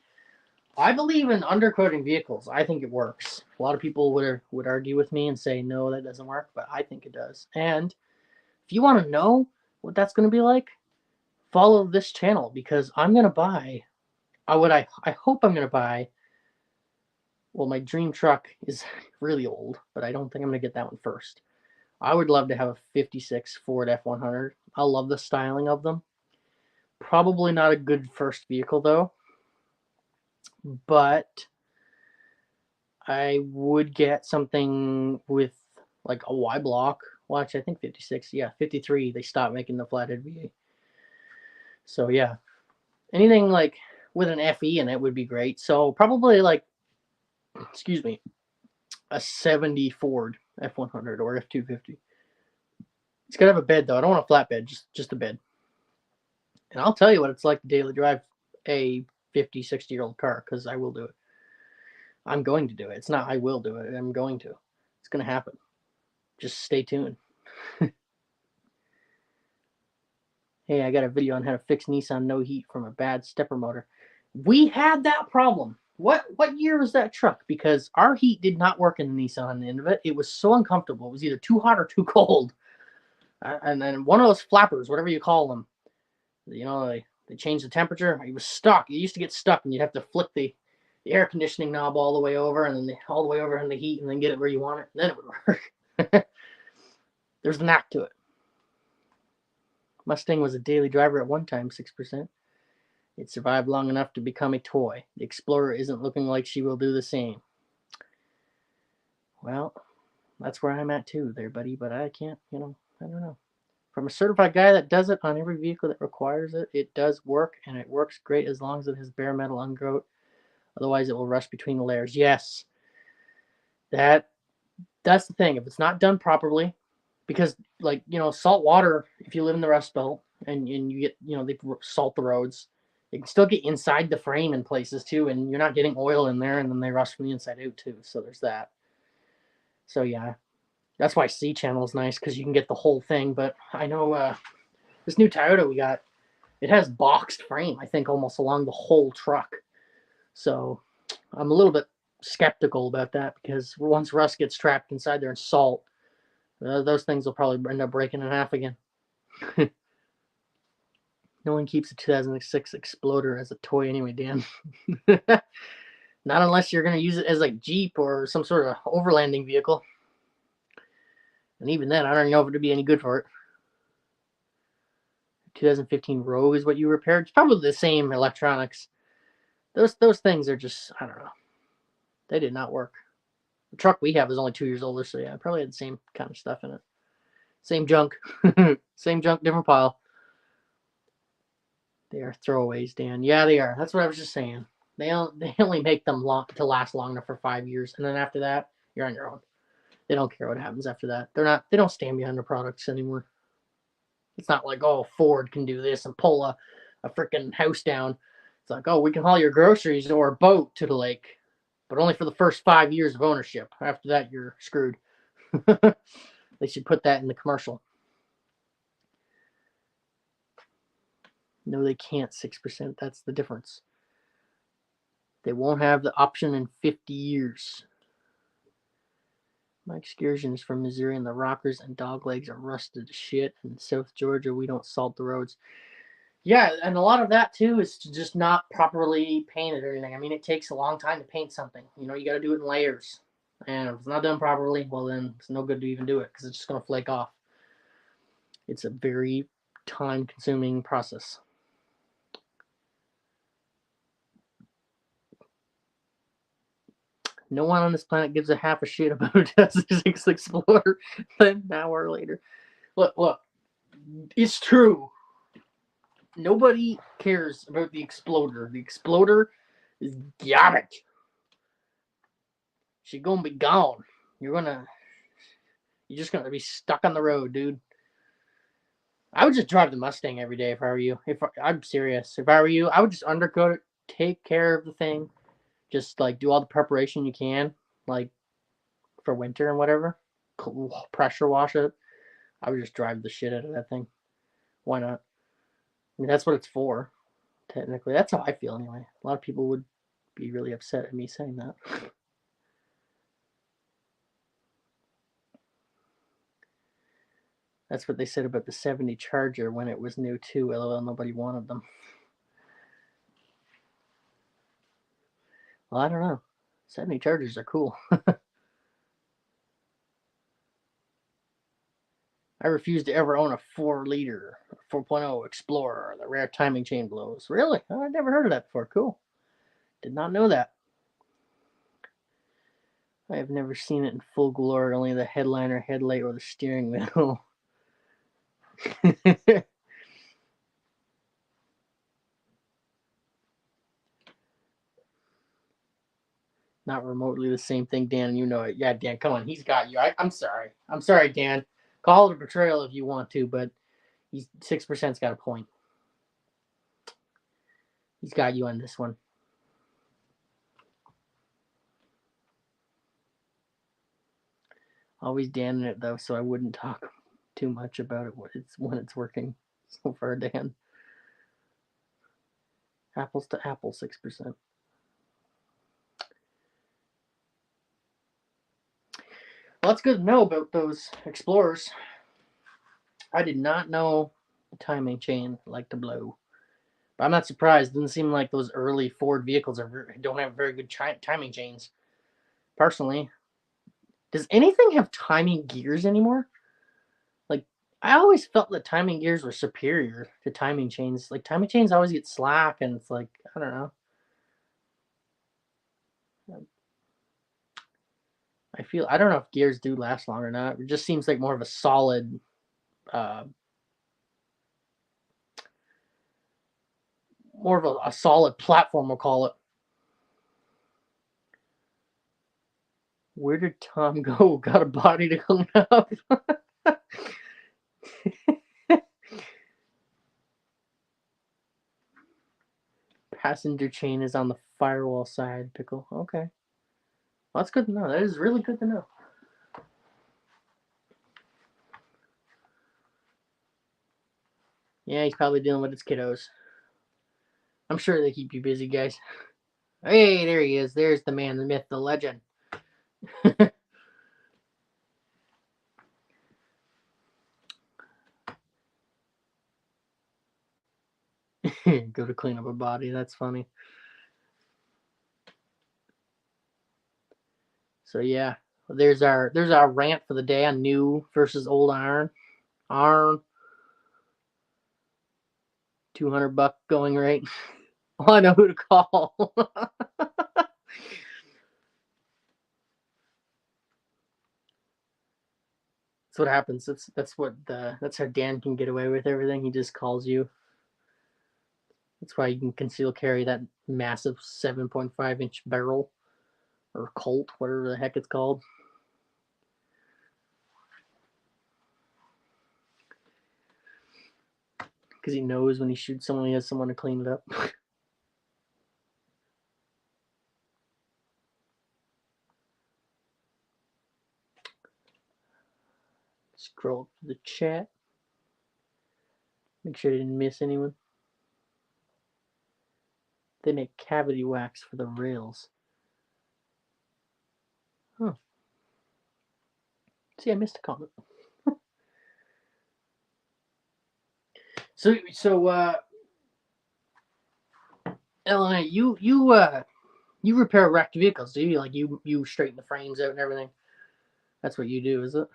I believe in undercoating vehicles. I think it works. A lot of people would argue with me and say, no, that doesn't work, but I think it does. And if you want to know what that's going to be like, follow this channel, because I'm going to buy, I hope I'm going to buy, well, my dream truck is really old, but I don't think I'm going to get that one first. I would love to have a 56 Ford F100. I love the styling of them. Probably not a good first vehicle, though. But I would get something with like a Y block. Well, actually, I think 56. Yeah, 53. They stopped making the flathead V8. So, yeah. Anything like with an FE in it would be great. So, probably like, excuse me, a 70 Ford F100 or F250. It's got to have a bed, though. I don't want a flat bed, just a bed. And I'll tell you what it's like to daily drive a 50, 60-year-old car, because I will do it. I'm going to do it. It's not I will do it. I'm going to. It's going to happen. Just stay tuned. Hey, I got a video on how to fix Nissan no heat from a bad stepper motor. We had that problem. What year was that truck? Because our heat did not work in the Nissan at the end of it. It was so uncomfortable. It was either too hot or too cold. And then one of those flappers, whatever you call them, they changed the temperature. It was stuck. It used to get stuck, and you'd have to flick the air conditioning knob all the way over, and then all the way over in the heat, and then get it where you want it. Then it would work. There's the knack to it. Mustang was a daily driver at one time, 6%. It survived long enough to become a toy. The Explorer isn't looking like she will do the same. Well, that's where I'm at too there, buddy, but I can't, I don't know. From a certified guy that does it on every vehicle that requires it, it does work, and it works great as long as it has bare metal undercoat. Otherwise, it will rust between the layers. Yes, that's the thing. If it's not done properly, because salt water, if you live in the Rust Belt and you get, they salt the roads, it can still get inside the frame in places too, and you're not getting oil in there, and then they rust from the inside out too. So there's that. So yeah, that's why C channel is nice, because you can get the whole thing. But I know this new Toyota we got, it has boxed frame, I think, almost along the whole truck. So I'm a little bit skeptical about that because once rust gets trapped inside there and salt, those things will probably end up breaking in half again. No one keeps a 2006 Exploder as a toy anyway, Dan. Not unless you're going to use it as like Jeep or some sort of overlanding vehicle. And even then, I don't know if it would be any good for it. 2015 Rogue is what you repaired. It's probably the same electronics. Those things are just, I don't know. They did not work. The truck we have is only 2 years older, so yeah, probably had the same kind of stuff in it. Same junk. Same junk, different pile. They are throwaways, Dan. Yeah, they are. That's what I was just saying. They only make them to last long enough for 5 years, and then after that, you're on your own. They don't care what happens after that. They don't stand behind their products anymore. It's not like, oh, Ford can do this and pull a freaking house down. It's like, oh, we can haul your groceries or a boat to the lake, but only for the first 5 years of ownership. After that, you're screwed. They should put that in the commercial. No, they can't 6%. That's the difference. They won't have the option in 50 years. My excursion is from Missouri, and the rockers and dog legs are rusted to shit. In South Georgia, we don't salt the roads. Yeah, and a lot of that, too, is just not properly painted or anything. I mean, it takes a long time to paint something. You got to do it in layers. And if it's not done properly, well, then it's no good to even do it because it's just going to flake off. It's a very time-consuming process. No one on this planet gives a half a shit about a 2006 Explorer an hour later. Look, it's true. Nobody cares about the Exploder. The Exploder is garbage. She's gonna be gone. You're just gonna be stuck on the road, dude. I would just drive the Mustang every day if I were you. I'm serious. If I were you, I would just undercoat it, take care of the thing, just like do all the preparation you can, like for winter and whatever. Pressure wash it. I would just drive the shit out of that thing. Why not? I mean, that's what it's for. Technically, that's how I feel anyway. A lot of people would be really upset at me saying that. That's what they said about the 70 Charger when it was new too. LOL, nobody wanted them. Well, I don't know. 70 Chargers are cool. I refuse to ever own a 4-liter 4.0 Explorer. The rare timing chain blows. Really? Oh, I've never heard of that before. Cool. Did not know that. I have never seen it in full glory, only the headliner, headlight, or the steering wheel. Not remotely the same thing, Dan. You know it. Yeah, Dan, come on. He's got you. I'm sorry. I'm sorry, Dan. Call it a betrayal if you want to, but he's 6%'s got a point. He's got you on this one. Always Dan in it though, so I wouldn't talk too much about it when it's working. So far, Dan. Apples to apple, 6%. Well, that's good to know about those Explorers. I did not know the timing chain like to blow. But I'm not surprised. It doesn't seem like those early Ford vehicles don't have very good timing chains. Personally, does anything have timing gears anymore? Like, I always felt that timing gears were superior to timing chains. Like, timing chains always get slack, and it's like, I don't know. I don't know if gears do last long or not. It just seems like more of a solid, a solid platform, we'll call it. Where did Tom go? Got a body to clean up. Passenger chain is on the firewall side, Pickle. Okay. Well, that's good to know. That is really good to know. Yeah, he's probably dealing with his kiddos. I'm sure they keep you busy, guys. Hey, there he is. There's the man, the myth, the legend. Go to clean up a body. That's funny. So yeah, there's our rant for the day on new versus old iron. Iron, $200 going rate. Oh, I know who to call. That's what happens. That's how Dan can get away with everything. He just calls you. That's why you can conceal carry that massive 7.5-inch barrel or Colt, whatever the heck it's called. Because he knows when he shoots someone, he has someone to clean it up. Scroll to the chat. Make sure I didn't miss anyone. They make cavity wax for the rails. Huh. See, I missed a comment. So, Elena, you repair wrecked vehicles, do you? Like you straighten the frames out and everything. That's what you do, is it?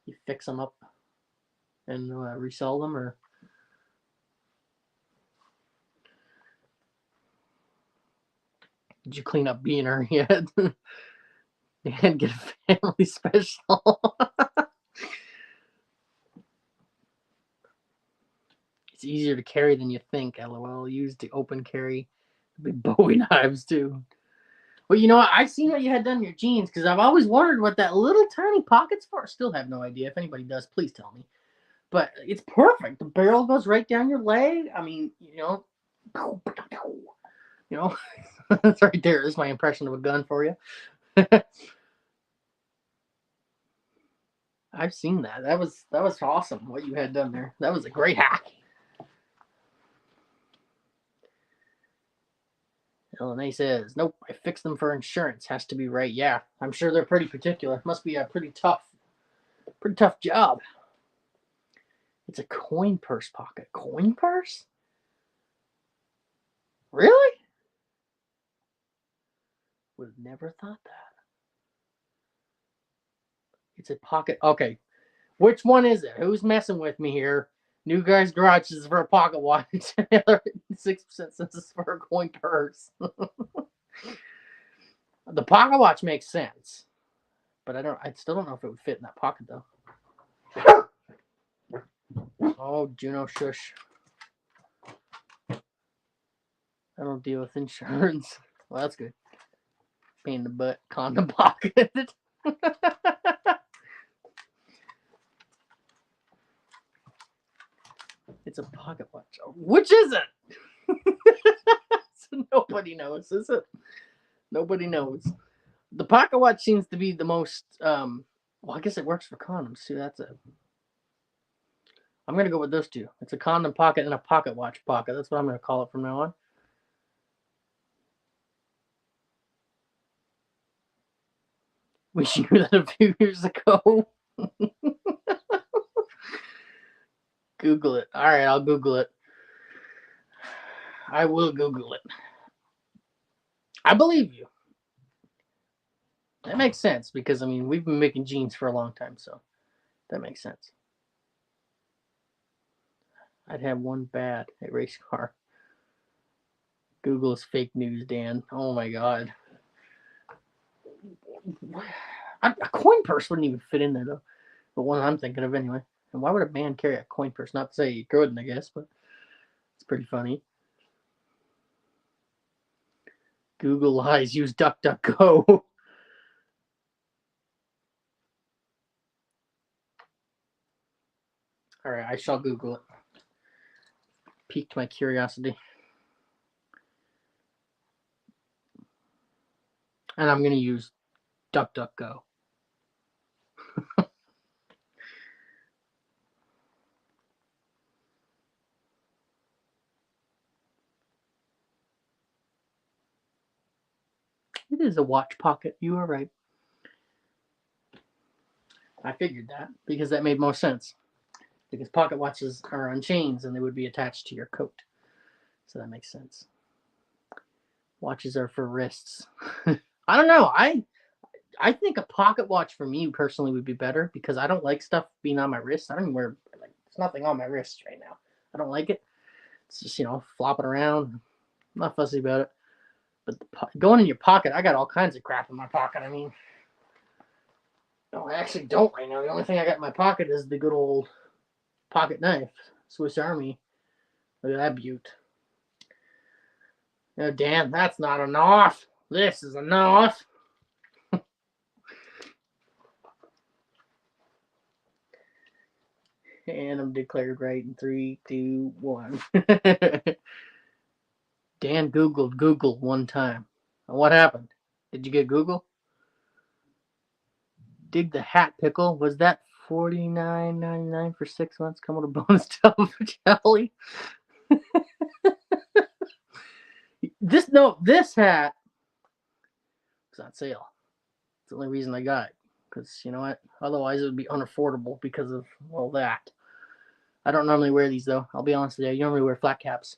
You fix them up and resell them, or did you clean up Beaner yet? And get a family special. It's easier to carry than you think. LOL. Use the open carry, big Bowie knives too. Well, you know what? I seen what you had done in your jeans because I've always wondered what that little tiny pocket's for. Still have no idea. If anybody does, please tell me. But it's perfect. The barrel goes right down your leg. I mean, that's right there. Is my impression of a gun for you. I've seen that. That was awesome. What you had done there. That was a great hack. LNA says, nope, I fixed them for insurance. Has to be right. Yeah, I'm sure they're pretty particular. Must be a pretty tough job. It's a coin purse pocket. Coin purse? Really? Would have never thought that. It's a pocket. Okay. Which one is it? Who's messing with me here? New Guy's Garage is for a pocket watch. The other 6% says it's for a coin purse. The pocket watch makes sense. But I still don't know if it would fit in that pocket though. Oh, Juno shush. I don't deal with insurance. Well, that's good. Pain in the butt, condom pocket. It's a pocket watch. Which is it? So nobody knows, is it? Nobody knows. The pocket watch seems to be the most. Well, I guess it works for condoms too. That's it. I'm gonna go with those two. It's a condom pocket and a pocket watch pocket. That's what I'm gonna call it from now on. Wish you knew that a few years ago. Google it. All right, I'll Google it. I will Google it. I believe you. That makes sense because I mean we've been making jeans for a long time, so that makes sense. I'd have one bad at race car. Google is fake news, Dan. Oh my god. A coin purse wouldn't even fit in there though. The one I'm thinking of anyway. And why would a man carry a coin purse? Not to say you couldn't, I guess, but it's pretty funny. Google lies. Use DuckDuckGo. All right, I shall Google it. Piqued my curiosity. And I'm going to use DuckDuckGo. It is a watch pocket. You are right. I figured that because that made more sense. Because pocket watches are on chains and they would be attached to your coat. So that makes sense. Watches are for wrists. I don't know. I think a pocket watch for me personally would be better because I don't like stuff being on my wrist. I don't even wear like there's nothing on my wrist right now. I don't like it. It's just flopping around. I'm not fussy about it. But going in your pocket, I got all kinds of crap in my pocket. I mean, no, I actually don't right now. The only thing I got in my pocket is the good old pocket knife, Swiss Army. Look at that beaut. Oh, damn, that's not enough. This is enough. And I'm declared right in 3, 2, 1. Dan Googled Google one time. What happened? Did you get Google? Dig the Hat Pickle. Was that $49.99 for 6 months? Come with a bonus tub of jelly. This hat was on sale. It's the only reason I got it. Because you know what? Otherwise it would be unaffordable because of all that. I don't normally wear these though. I'll be honest with you. I normally wear flat caps.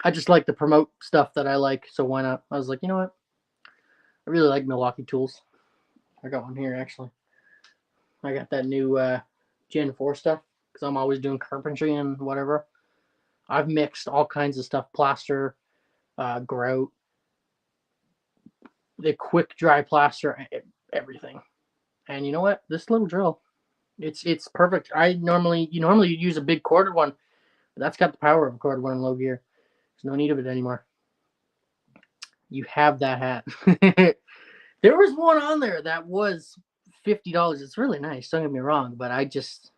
I just like to promote stuff that I like, so why not? I was like, you know what? I really like Milwaukee tools. I got one here actually. I got that new Gen 4 stuff because I'm always doing carpentry and whatever. I've mixed all kinds of stuff, plaster, grout, the quick dry plaster, everything. And you know what? This little drill, it's perfect. You normally use a big corded one, but that's got the power of a corded one in low gear. There's no need of it anymore. You have that hat. There was one on there that was $50. It's really nice. Don't get me wrong, but I just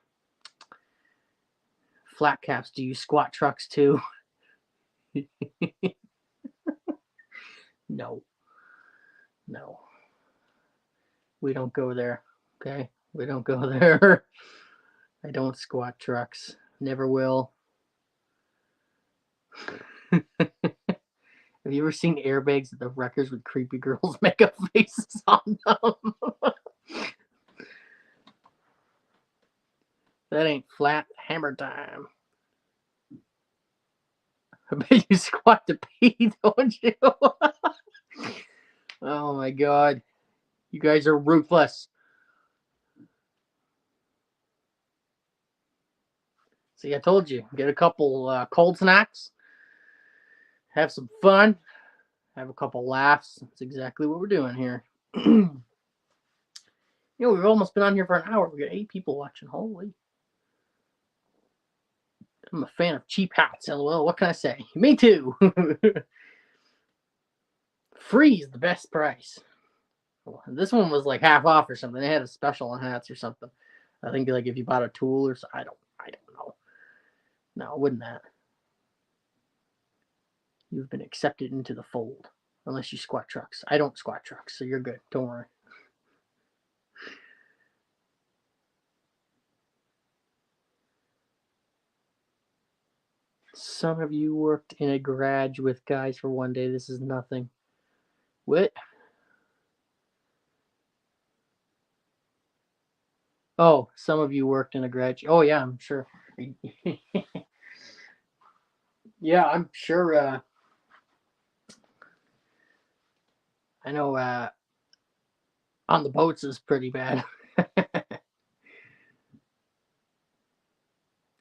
flat caps. Do you squat trucks too? No. We don't go there. Okay, we don't go there. I don't squat trucks. Never will. Have you ever seen airbags at the wreckers with creepy girls' makeup faces on them? That ain't flat hammer time. I bet you squat to pee, don't you? Oh my god. You guys are ruthless. See, I told you. Get a couple cold snacks. Have some fun. Have a couple laughs. That's exactly what we're doing here. We've almost been on here for an hour. We got 8 people watching. Holy. I'm a fan of cheap hats, LOL. What can I say? Me too. Free is the best price. This one was like half off or something. They had a special on hats or something. I think like if you bought a tool or something. I don't know. No, it wouldn't that. You've been accepted into the fold. Unless you squat trucks. I don't squat trucks, so you're good. Don't worry. Some of you worked in a garage with guys for one day. This is nothing. What? Oh, some of you worked in a garage. Oh, yeah, I'm sure. Yeah, I'm sure. I know on the boats is pretty bad.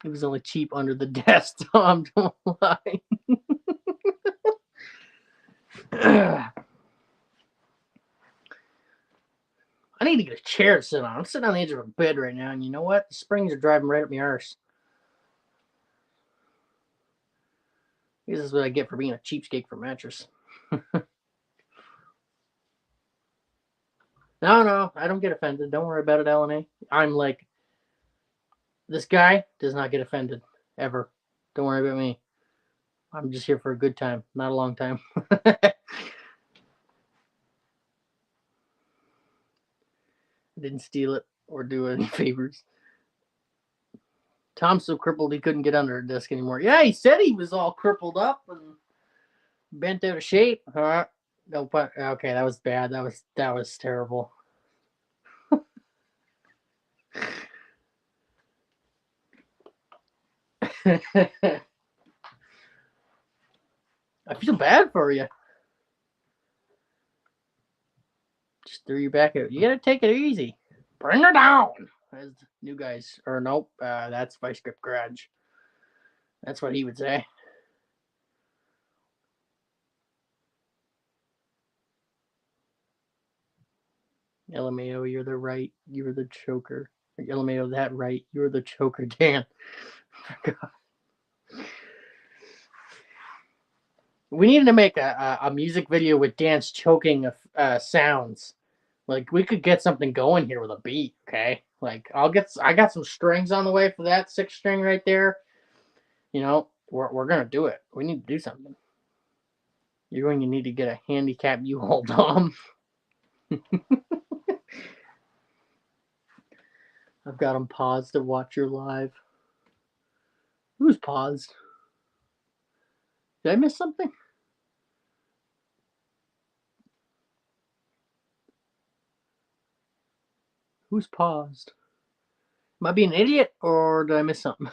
It was only cheap under the desk, Tom. Don't lie. I need to get a chair to sit on. I'm sitting on the edge of a bed right now, and you know what? The springs are driving right up my arse. This is what I get for being a cheapskate for mattress. No, I don't get offended. Don't worry about it, LNA. I'm like, this guy does not get offended, ever. Don't worry about me. I'm just here for a good time, not a long time. I didn't steal it or do any favors. Tom's so crippled he couldn't get under a desk anymore. Yeah, he said he was all crippled up and bent out of shape. No, but okay, that was bad. That was terrible. I feel bad for you. Just threw you back out. You gotta take it easy. Bring her down. As new guys, or nope, that's Vice Grip Garage. That's what he would say. LMAO, you're the right. You're the choker. LMAO, that right. You're the choker, Dan. We needed to make a music video with Dan's choking sounds. Like we could get something going here with a beat, okay? Like I got some strings on the way for that 6-string right there. You know, we're gonna do it. We need to do something. You're going to need to get a handicap U-Haul, Tom. I've got them paused to watch your live. Who's paused? Did I miss something? Who's paused? Am I being an idiot or did I miss something?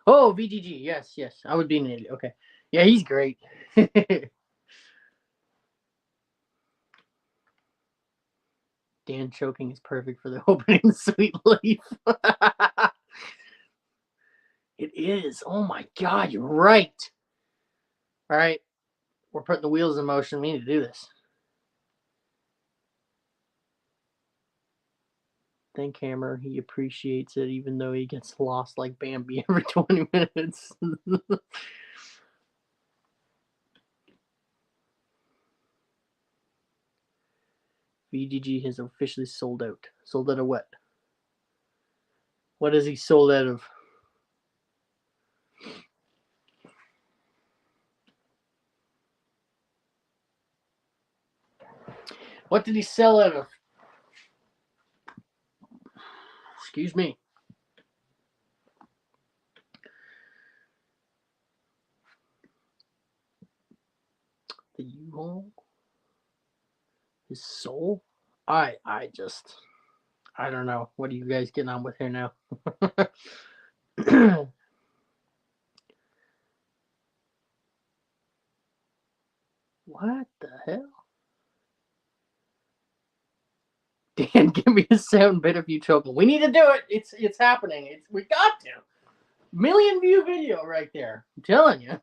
Oh, VGG. Yes, yes. I would be an idiot. Okay. Yeah, he's great. Dan choking is perfect for the opening Sweet Leaf. It is. Oh my God, you're right. All right. We're putting the wheels in motion. We need to do this. Thank Hammer. He appreciates it even though he gets lost like Bambi every 20 minutes. VGG has officially sold out. Sold out of what? What is he sold out of? What did he sell out of? Excuse me. The U-Haul? His soul? I don't know. What are you guys getting on with here now? What the hell? Dan, give me a sound bit of you choking. We need to do it. It's happening. We got to. Million view video right there. I'm telling you.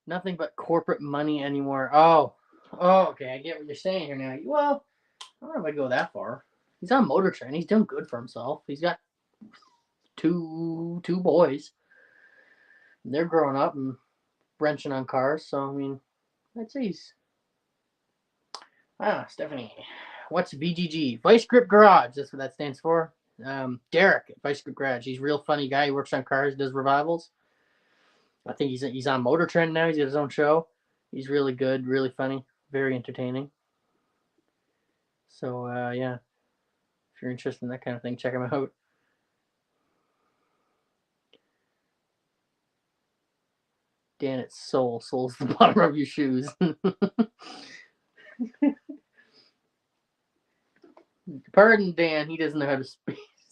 Nothing but corporate money anymore. Oh, okay. I get what you're saying here now. Well, I don't know if I go that far. He's on Motor Trend. He's doing good for himself. He's got two boys. They're growing up and wrenching on cars. So I mean, I'd say he's. Stephanie. What's VGG? Vice Grip Garage. That's what that stands for. Derek at Vice Grip Garage. He's a real funny guy. He works on cars, does revivals. I think he's on Motor Trend now. He's got his own show. He's really good, really funny, very entertaining. So yeah, if you're interested in that kind of thing, check him out. Dan, it's soul. Soul's the bottom of your shoes. Pardon Dan, he doesn't know how to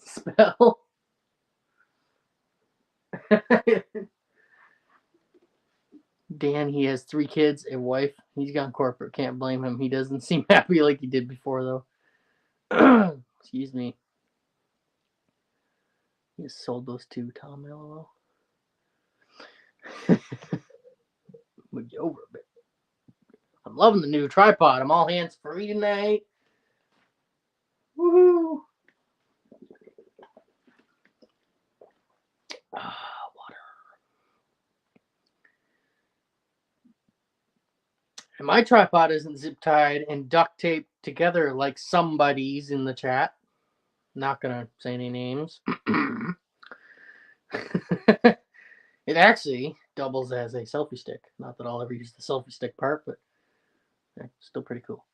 spell. Dan, he has 3 kids, a wife. He's gone corporate. Can't blame him. He doesn't seem happy like he did before, though. Excuse me. He just sold those 2, Tom. LOL. Move you over a bit. I'm loving the new tripod. I'm all hands free tonight. Woohoo! Water. And my tripod isn't zip tied and duct taped together like somebody's in the chat. Not gonna say any names. It actually doubles as a selfie stick. Not that I'll ever use the selfie stick part, but still pretty cool.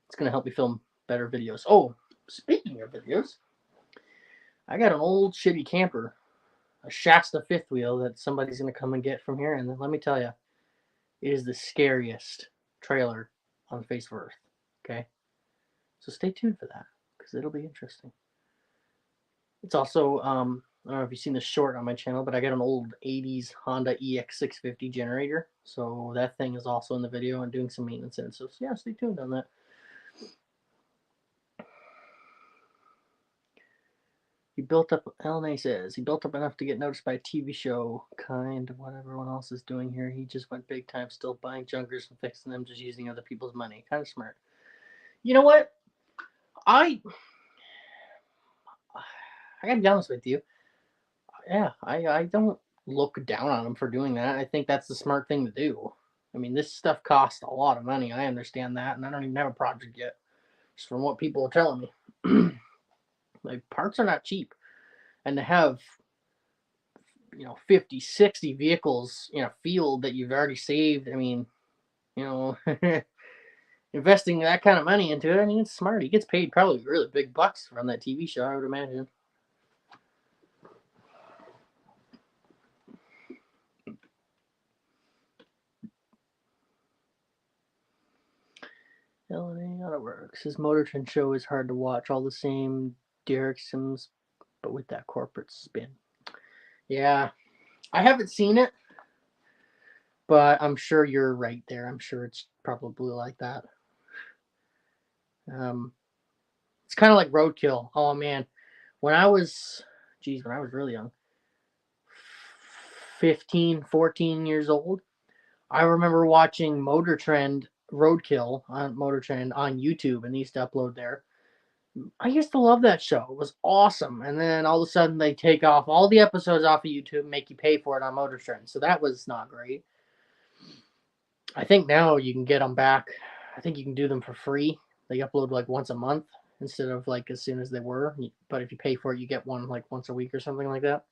It's going to help me film better videos. Oh, speaking of videos, I got an old shitty camper, a Shasta fifth wheel that somebody's going to come and get from here. And let me tell you, it is the scariest trailer on the face of Earth. Okay? So stay tuned for that, because it'll be interesting. It's also, I don't know if you've seen the short on my channel, but I got an old 80s Honda EX650 generator. So that thing is also in the video and doing some maintenance in it. So yeah, stay tuned on that. He built up, LNA says, he built up enough to get noticed by a TV show, kind of what everyone else is doing here. He just went big time, still buying junkers and fixing them, just using other people's money. Kind of smart. You know what? I gotta be honest with you. Yeah, I don't look down on him for doing that. I think that's the smart thing to do. I mean, this stuff costs a lot of money. I understand that, and I don't even have a project yet. Just from what people are telling me. Like, parts are not cheap. And to have 50, 60 vehicles in a field that you've already saved, I mean, investing that kind of money into it, I mean, it's smart. He gets paid probably really big bucks from that TV show, I would imagine. LNA Auto Works. His Motor Trend show is hard to watch. All the same Derek Sims, but with that corporate spin. Yeah, I haven't seen it, but I'm sure you're right there. I'm sure it's probably like that. It's kind of like Roadkill. Oh man, when I was really young, 15, 14 years old, I remember watching Motor Trend Roadkill on Motor Trend on YouTube, and they used to upload there. I used to love that show. It was awesome. And then all of a sudden they take off all the episodes off of YouTube and make you pay for it on Motor Trend. So that was not great. I think now you can get them back. I think you can do them for free. They upload like once a month instead of like as soon as they were. But if you pay for it, you get one like once a week or something like that.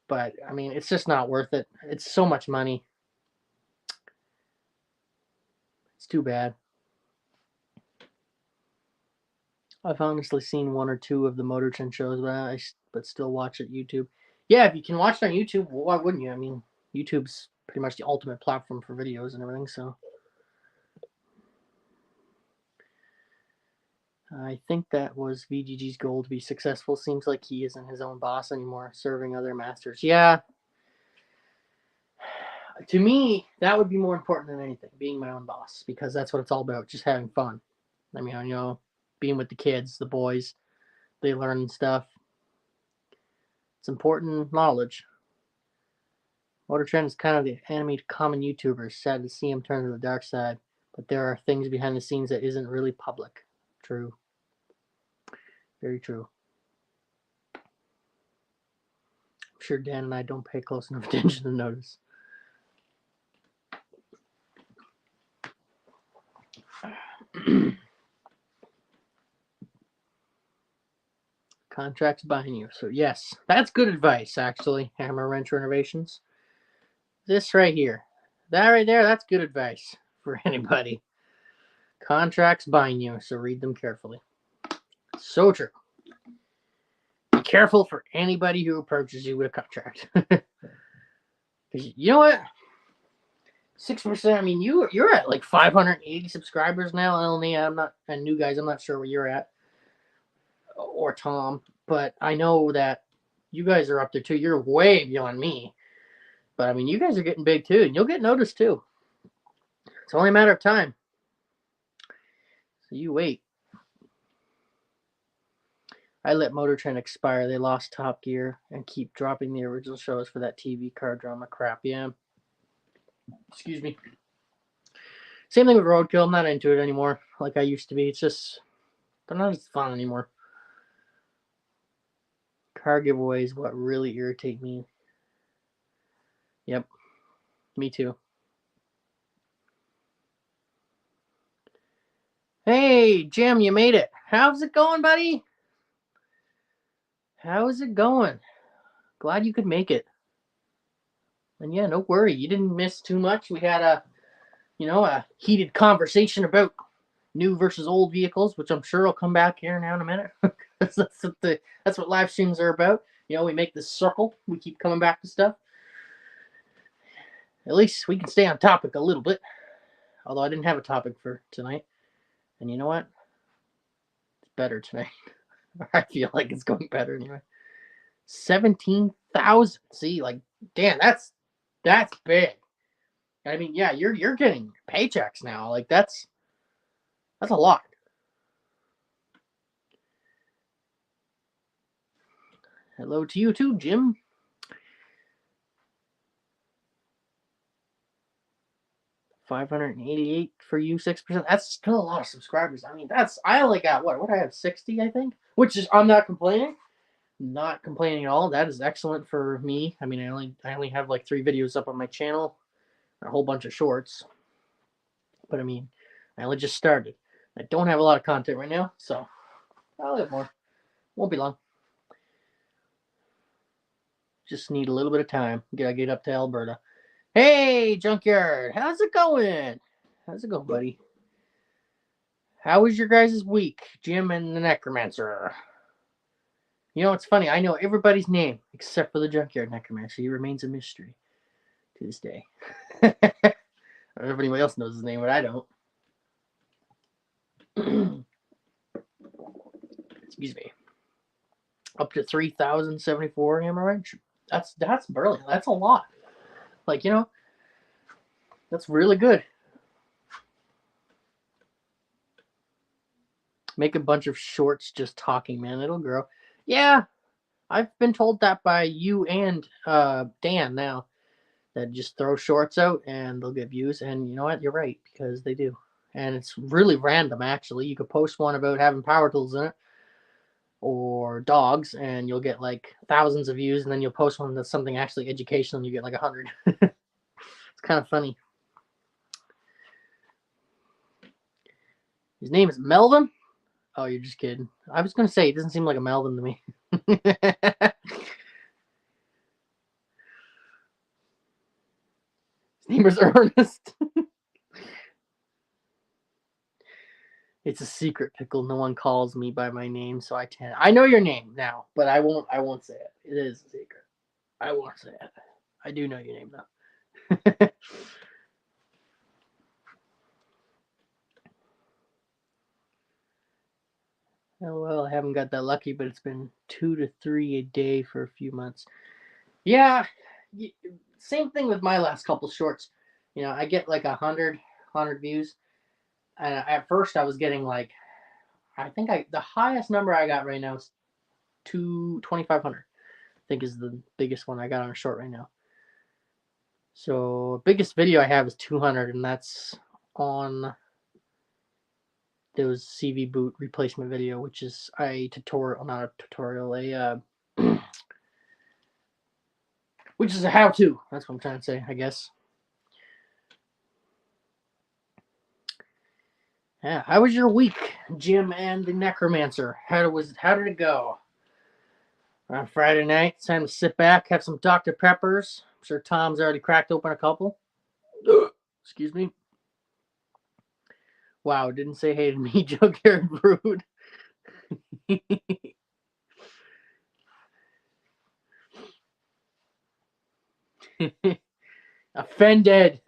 But I mean, it's just not worth it. It's so much money. It's too bad. I've honestly seen one or two of the Motor Trend shows, but still watch it YouTube. Yeah, if you can watch it on YouTube, why wouldn't you? I mean, YouTube's pretty much the ultimate platform for videos and everything, so. I think that was VGG's goal, to be successful. Seems like he isn't his own boss anymore, serving other masters. Yeah. To me, that would be more important than anything, being my own boss, because that's what it's all about, just having fun. I mean, being with the kids, the boys, they learn stuff. It's important knowledge. Motor Trend is kind of the enemy to common YouTubers. Sad to see him turn to the dark side, but there are things behind the scenes that isn't really public. True. Very true. I'm sure Dan and I don't pay close enough attention to notice. Contracts buying you. So yes, that's good advice, actually. Hammer Wrench Renovations. This right here. That right there, that's good advice for anybody. Contracts bind you, so read them carefully. So true. Be careful for anybody who approaches you with a contract. You know what? 6%. I mean, you're at like 580 subscribers now, LNA. I'm not, and new guys, I'm not sure where you're at, or Tom, but I know that you guys are up there too. You're way beyond me, but I mean, you guys are getting big too, and you'll get noticed too. It's only a matter of time. So you wait. I let Motor Trend expire. They lost Top Gear and keep dropping the original shows for that TV car drama crap. Yeah. Excuse me. Same thing with Roadkill. I'm not into it anymore like I used to be. It's just, they're not as fun anymore. Car giveaways, what really irritate me. Yep. Me too. Hey, Jim, you made it. How's it going, buddy? How's it going? Glad you could make it. And yeah, no worry. You didn't miss too much. We had a heated conversation about new versus old vehicles, which I'm sure will come back here now in a minute. That's what live streams are about. We make this circle. We keep coming back to stuff. At least we can stay on topic a little bit. Although I didn't have a topic for tonight. And you know what? It's better tonight. I feel like it's going better anyway. 17,000. See, damn, that's big. I mean, yeah, you're getting paychecks now. That's a lot. Hello to you too, Jim. $588 for you, 6%. That's still a lot of subscribers. I mean, I only got what I have 60, I think. Which is I'm not complaining. Not complaining at all. That is excellent for me. I mean, I only have 3 videos up on my channel, a whole bunch of shorts. But I mean, I only just started. I don't have a lot of content right now, so I'll have more. Won't be long. Just need a little bit of time. Gotta get up to Alberta. Hey, Junkyard, how's it going? How's it going, buddy? How was your guys' week, Jim and the Necromancer? It's funny. I know everybody's name except for the Junkyard Necromancer. He remains a mystery to this day. I don't know if anybody else knows his name, but I don't. Excuse me. Up to 3,074, am I right? That's brilliant. That's a lot. That's really good. Make a bunch of shorts just talking, man. It'll grow. Yeah, I've been told that by you and Dan now, that just throw shorts out and they'll get views. And you know what? You're right, because they do. And it's really random, actually. You could post one about having power tools in it or dogs, and you'll get thousands of views. And then you'll post one that's something actually educational, and you get 100. It's kind of funny. His name is Melvin? Oh, you're just kidding. I was going to say, it doesn't seem like a Melvin to me. His name is Ernest. It's a secret, Pickle. No one calls me by my name, so I know your name now, but I won't say it. It is a secret. I won't say it. I do know your name, though. Oh, well, I haven't got that lucky, but it's been 2 to 3 a day for a few months. Yeah, same thing with my last couple shorts. I get 100 views. And at first I was getting I think the highest number I got right now is 2,500. I think is the biggest one I got on a short right now. So biggest video I have is 200, and that's on those CV boot replacement video, which is a tutorial, not a tutorial, which is a how-to. That's what I'm trying to say, I guess. Yeah, how was your week, Jim and the Necromancer? How did it go? On Friday night, it's time to sit back, have some Dr. Peppers. I'm sure Tom's already cracked open a couple. Excuse me. Wow, didn't say hey to me, Junkyard Brood. Offended.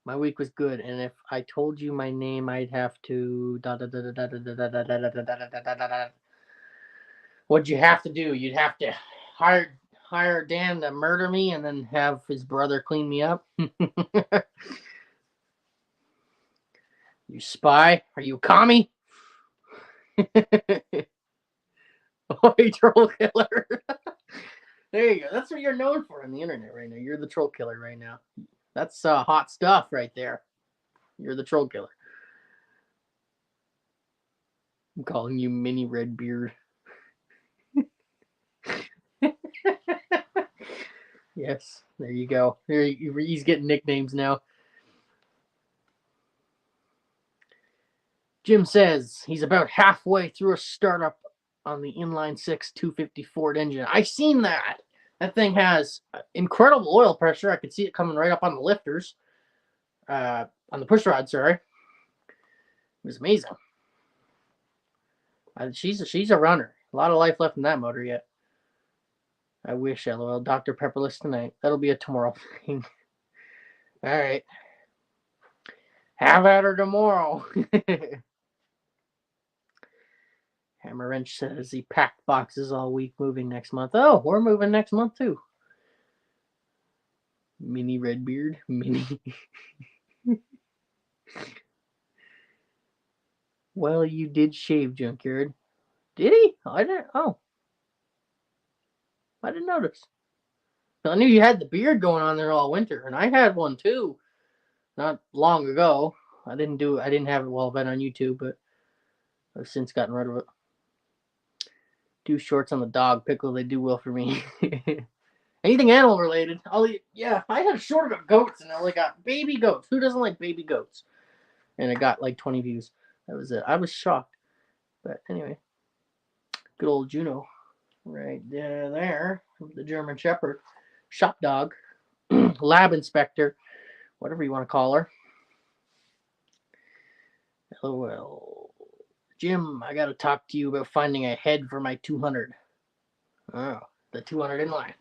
My week was good, and if I told you my name, I'd have to. What'd you have to do? You'd have to hire Dan to murder me, and then have his brother clean me up. You spy? Are you a commie? Oh, you troll killer. There you go. That's what you're known for on the internet right now. You're the troll killer right now. That's hot stuff right there. You're the troll killer. I'm calling you Mini Redbeard. Yes, there you go. He's getting nicknames now. Jim says he's about halfway through a startup on the inline 6 250 Ford engine. I seen that. That thing has incredible oil pressure. I could see it coming right up on the lifters, on the push rod. Sorry, it was amazing. She's a runner. A lot of life left in that motor yet. I wish. LOL. Dr. Pepperless tonight. That'll be a tomorrow thing. All right. Have at her tomorrow. Hammer Wrench says he packed boxes all week, moving next month. Oh, we're moving next month too. Mini Redbeard. Mini. Well, you did shave, Junkyard. Did he? I didn't. Oh, I didn't notice. I knew you had the beard going on there all winter, and I had one too, not long ago. I didn't have it while I've been on YouTube, but I've since gotten rid of it. Do shorts on the dog pickle, they do well for me. Anything animal related, I'll eat. Yeah, I had a short of goats, and I only got baby goats. Who doesn't like baby goats? And it got like 20 views. That was it. I was shocked. But anyway, good old Juno right there. The German Shepherd. Shop dog. Lab inspector. Whatever you want to call her. LOL. Jim, I got to talk to you about finding a head for my 200. Oh, the 200 in line.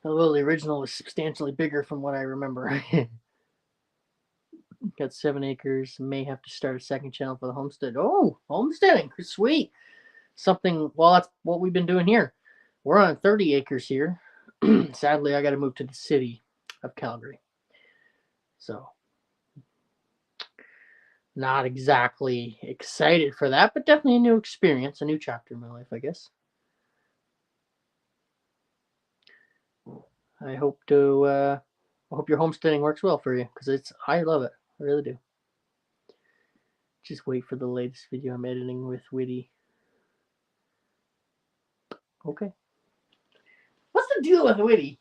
Although the original was substantially bigger from what I remember. Got 7 acres. May have to start a second channel for the homestead. Oh, homesteading. Sweet. Something, well, that's what we've been doing here. We're on 30 acres here. Sadly, I got to move to the city of Calgary. So, not exactly excited for that, but definitely a new experience, a new chapter in my life, I guess. I hope your homesteading works well for you, because I love it. I really do. Just wait for the latest video I'm editing with Witty. Okay. What's the deal with Witty?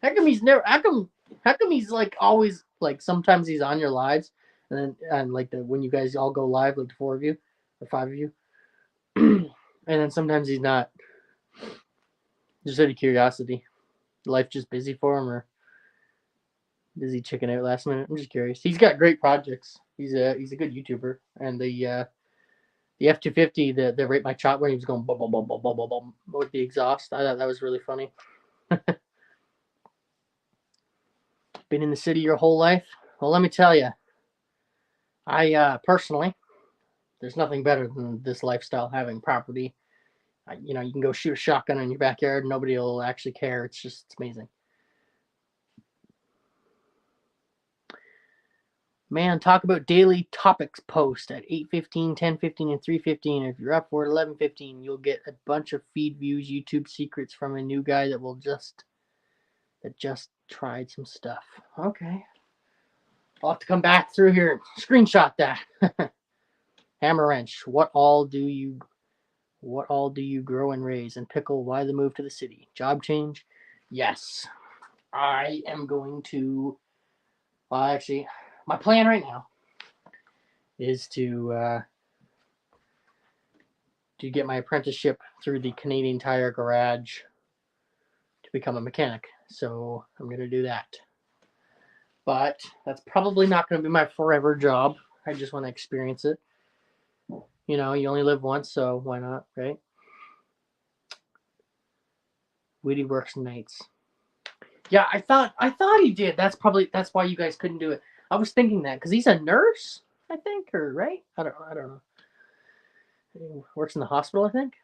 How come he's like always, like, sometimes he's on your lives, and like when you guys all go live, like the 4 of you or 5 of you, and then sometimes he's not. Just out of curiosity, life just busy for him, or does he chicken out last minute? I'm just curious. He's got great projects. He's a good YouTuber, and the F-250, the Rate My Chop, where he was going boom, boom, boom, boom, boom, boom, boom, with the exhaust. I thought that was really funny. Been in the city your whole life? Well, let me tell you, I personally, there's nothing better than this lifestyle, having property. You can go shoot a shotgun in your backyard. Nobody will actually care. It's amazing. Man, talk about daily topics post at 8:15, 10:15, and 3:15. If you're up for it 11:15, you'll get a bunch of feed views, YouTube secrets from a new guy that just tried some stuff. Okay. I'll have to come back through here and screenshot that. Hammer Wrench, what all do you grow and raise? And Pickle, why the move to the city? Job change? Yes. I am going to, well, actually, my plan right now is to get my apprenticeship through the Canadian Tire Garage to become a mechanic. So I'm going to do that. But that's probably not going to be my forever job. I just want to experience it. You only live once, so why not, right? Witty works nights. Yeah, I thought he did. That's why you guys couldn't do it. I was thinking that because he's a nurse, I think, or right? I don't know. He works in the hospital, I think.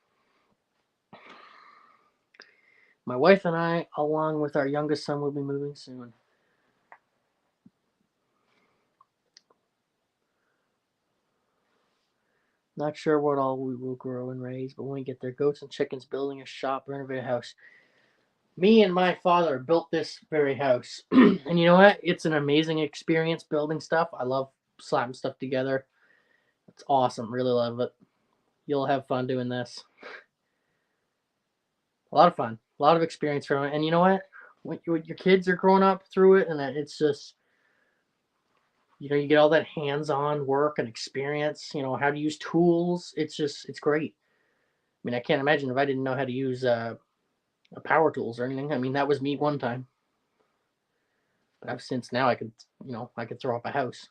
My wife and I, along with our youngest son, will be moving soon. Not sure what all we will grow and raise, but when we get there, goats and chickens, building a shop, renovate a house. Me and my father built this very house. And you know what? It's an amazing experience building stuff. I love slapping stuff together. It's awesome. Really love it. You'll have fun doing this. A lot of fun. A lot of experience from it. And you know what? When your kids are growing up through it, and it's just, you get all that hands-on work and experience, how to use tools. It's great. I mean, I can't imagine if I didn't know how to use power tools or anything. I mean, that was me one time. But I've since now I could, I could throw up a house.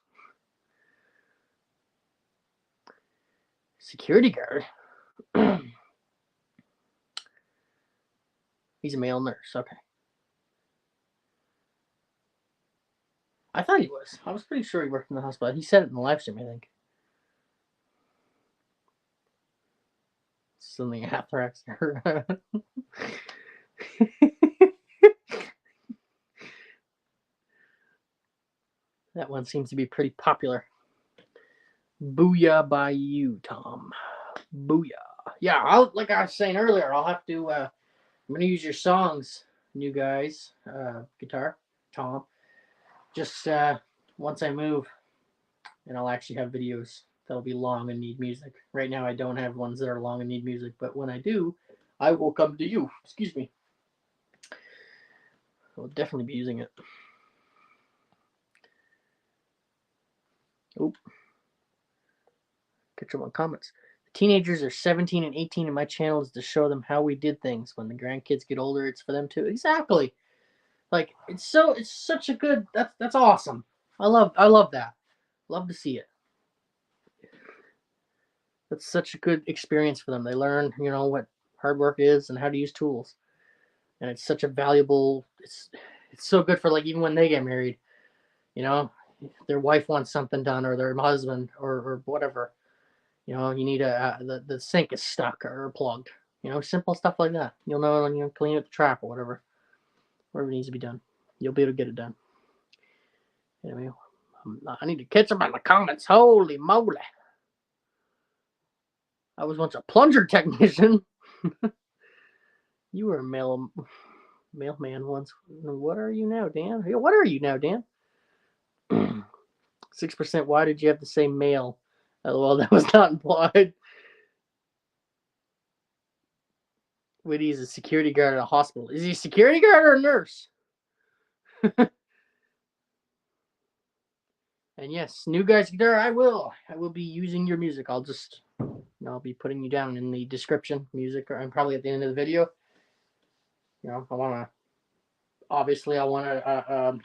Security guard. He's a male nurse. Okay. I thought he was. I was pretty sure he worked in the hospital. He said it in the live stream, I think. Something anthrax. That one seems to be pretty popular. Booyah by you, Tom. Booyah. Yeah, like I was saying earlier, I'll have to. I'm gonna use your songs, you guys. Guitar, Tom. Just once I move, and I'll actually have videos that'll be long and need music. Right now, I don't have ones that are long and need music, but when I do, I will come to you. Excuse me. I'll definitely be using it. Oop. Get your one comments. The teenagers are 17 and 18, and my channel is to show them how we did things. When the grandkids get older, it's for them too. Exactly. Like it's such a good. That's awesome. I love that. Love to see it. That's such a good experience for them. They learn, what hard work is and how to use tools, and it's such a valuable. It's so good for like even when they get married, their wife wants something done or their husband or whatever. You need the sink is stuck or plugged. Simple stuff like that. You'll know when you clean up the trap or whatever needs to be done. You'll be able to get it done. Anyway, I need to catch up on the comments. Holy moly! I was once a plunger technician. You were a mailman once. What are you now, Dan? What are you now, Dan? 6%. Why did you have to say mail? Well, that was not implied. Whitty is a security guard at a hospital. Is he a security guard or a nurse? And yes, new guys guitar. I will be using your music. I'll be putting you down in the description, music, and probably at the end of the video. I want to. Obviously, I want to.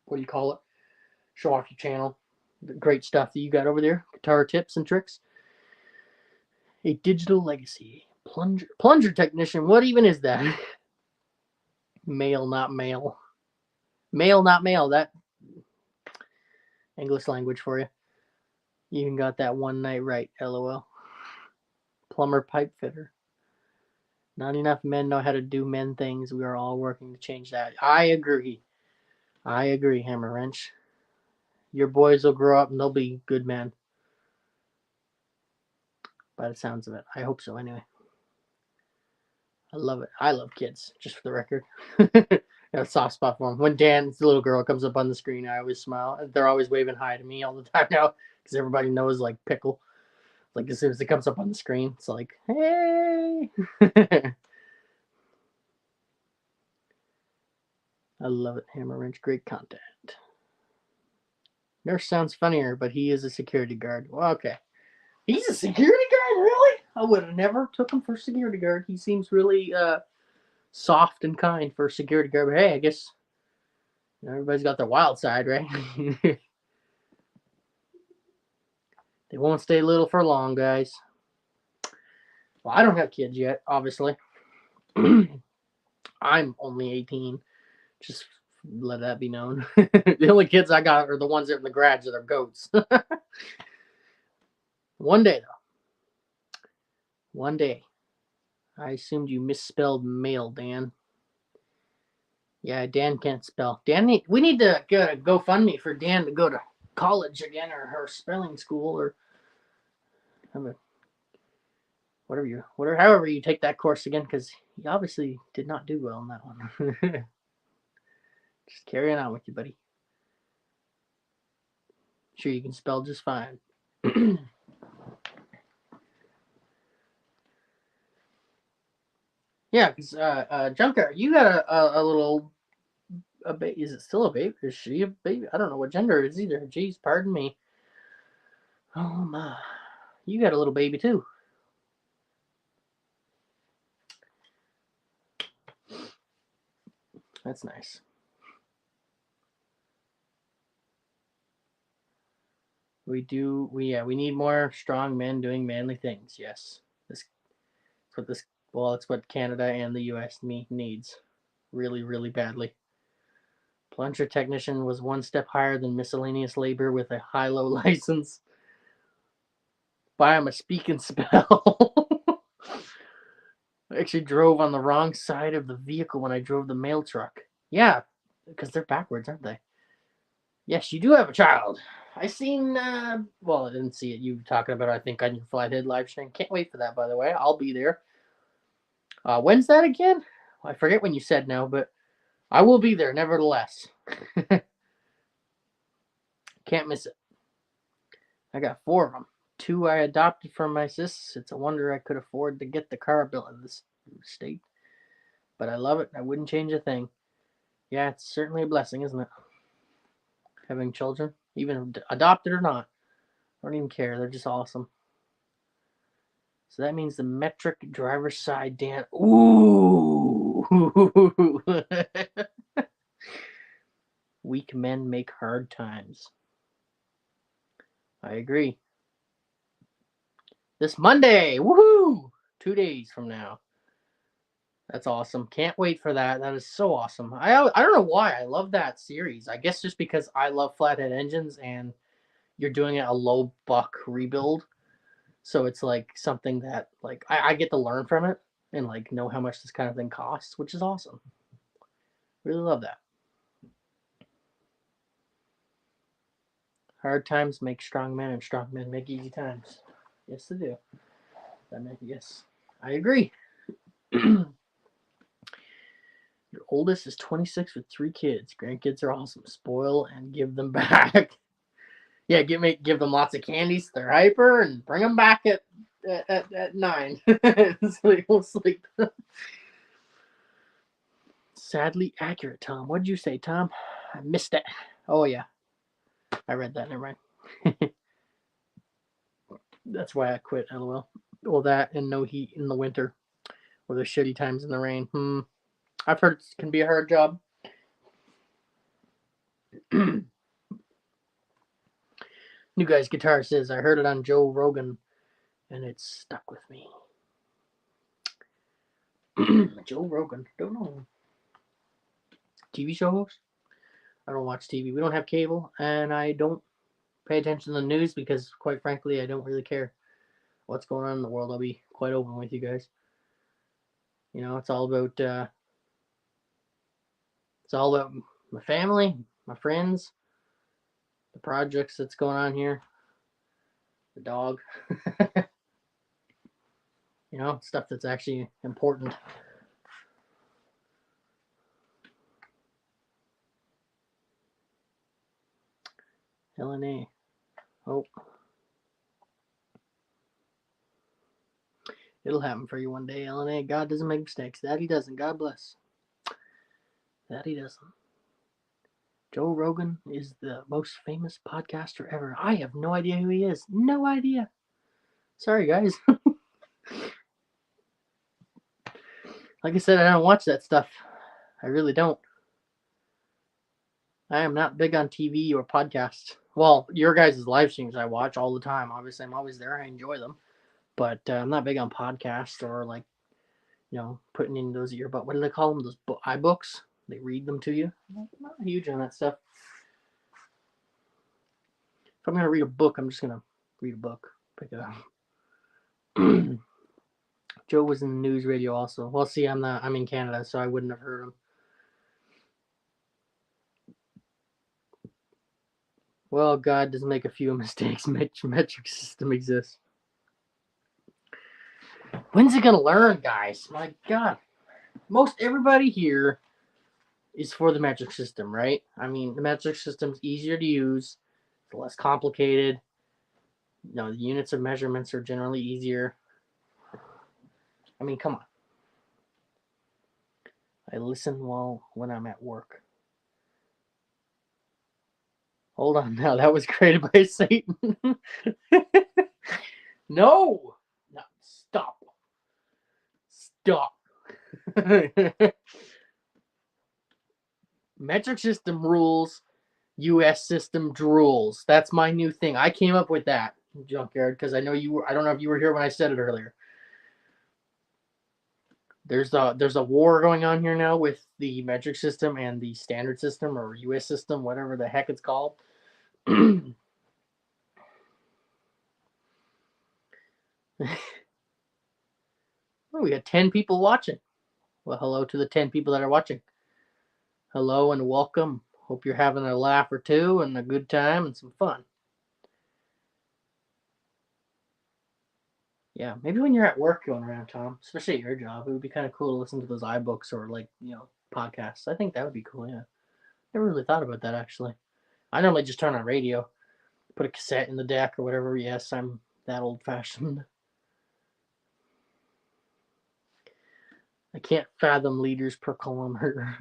What do you call it? Show off your channel. The great stuff that you got over there. Guitar tips and tricks. A digital legacy. Plunger technician. What even is that? Male, not male. Male, not male. That English language for you. You even got that one night right. LOL. Plumber, pipe fitter. Not enough men know how to do men things. We are all working to change that. I agree, Hammer Wrench. Your boys will grow up and they'll be good men. By the sounds of it. I hope so anyway. I love it. I love kids, just for the record. I have a soft spot for them. When Dan's little girl comes up on the screen, I always smile. They're always waving hi to me all the time now because everybody knows, like, Pickle. Like, as soon as it comes up on the screen, it's like, hey. I love it, Hammer Wrench. Great content. Nurse sounds funnier, but he is a security guard. Well, okay. He's a security guard? Really? I would have never took him for a security guard. He seems really soft and kind for a security guard. But hey, I guess everybody's got their wild side, right? They won't stay little for long, guys. Well, I don't have kids yet, obviously. I'm only 18. Just let that be known. The only kids I got are the ones that are in the garage that are goats. One day, though. One day. I assumed you misspelled male, Dan. Yeah, Dan can't spell. We need to get a GoFundMe for Dan to go to college again or her spelling school or however you take that course again, because he obviously did not do well on that one. Just carrying on with you, buddy. Sure, you can spell just fine. Yeah, because Junkyard, you got a little baby. Is it still a baby? Is she a baby? I don't know what gender it is either. Jeez, pardon me. Oh my, you got a little baby too. That's nice. We need more strong men doing manly things. Yes, that's what Canada and the U.S. needs, really, really badly. Plunger technician was one step higher than miscellaneous labor with a high-low license. Buy him a speak and spell. I actually drove on the wrong side of the vehicle when I drove the mail truck. Yeah, because they're backwards, aren't they? Yes, you do have a child. I seen, well, I didn't see it. You talking about, I think, on your Flathead live stream. Can't wait for that, by the way. I'll be there. When's that again? I forget when you said now, but I will be there, nevertheless. Can't miss it. I got 4 of them. 2 I adopted from my sis. It's a wonder I could afford to get the car built in this state. But I love it. I wouldn't change a thing. Yeah, it's certainly a blessing, isn't it? Having children, even adopted or not. I don't even care. They're just awesome. So that means the metric driver's side, Dan. Ooh. Weak men make hard times. I agree. This Monday. Woohoo! 2 days from now. That's awesome. Can't wait for that. That is so awesome. I don't know why. I love that series. I guess just because I love flathead engines and you're doing it a low buck rebuild. So it's like something that like I get to learn from it and like know how much this kind of thing costs, which is awesome. Really love that. Hard times make strong men, and strong men make easy times. Yes, they do. Yes, I agree. Your oldest is 26 with 3 kids. Grandkids are awesome. Spoil and give them back. Yeah, give them lots of candies. They're hyper, and bring them back at 9. So they won't sleep. Sadly accurate, Tom. What did you say, Tom? I missed it. Oh yeah, I read that. Never mind. That's why I quit. LOL. Well, that and no heat in the winter, or the shitty times in the rain. I've heard it can be a hard job. New Guy's Guitar says, I heard it on Joe Rogan, and it stuck with me. Joe Rogan. Don't know. TV show host? I don't watch TV. We don't have cable, and I don't pay attention to the news because, quite frankly, I don't really care what's going on in the world. I'll be quite open with you guys. You know, it's all about my family, my friends, the projects that's going on here, the dog. You know, stuff that's actually important. LNA. Oh. It'll happen for you one day, LNA. God doesn't make mistakes. That he doesn't. God bless. That he doesn't. Joe Rogan is the most famous podcaster ever. I have no idea who he is. No idea. Sorry, guys. Like I said, I don't watch that stuff. I really don't. I am not big on TV or podcasts. Well, your guys' live streams I watch all the time. Obviously, I'm always there. I enjoy them. But I'm not big on podcasts or like, putting in those earbud. What do they call them? Those iBooks. They read them to you. I'm not huge on that stuff. If I'm gonna read a book, I'm just gonna read a book. Pick it up. Joe was in the news radio also. Well, see, I'm in Canada, so I wouldn't have heard him. Well, God does make a few mistakes. Metric system exists. When's it gonna learn, guys? My God, most everybody here is for the metric system, right? I mean, the metric system's easier to use. It's less complicated. The units of measurements are generally easier. I mean, come on. I listen when I'm at work. Hold on now. That was created by Satan. No, stop. Metric system rules, U.S. system drools. That's my new thing. I came up with that, Junkyard, because I know you were. I don't know if you were here when I said it earlier. There's a war going on here now with the metric system and the standard system or U.S. system, whatever the heck it's called. Oh, we got 10 people watching. Well, hello to the 10 people that are watching. Hello and welcome. Hope you're having a laugh or two and a good time and some fun. Yeah, maybe when you're at work going around, Tom, especially at your job, it would be kind of cool to listen to those iBooks or podcasts. I think that would be cool. Yeah, never really thought about that actually. I normally just turn on radio, put a cassette in the deck or whatever. Yes, I'm that old fashioned. I can't fathom liters per kilometer.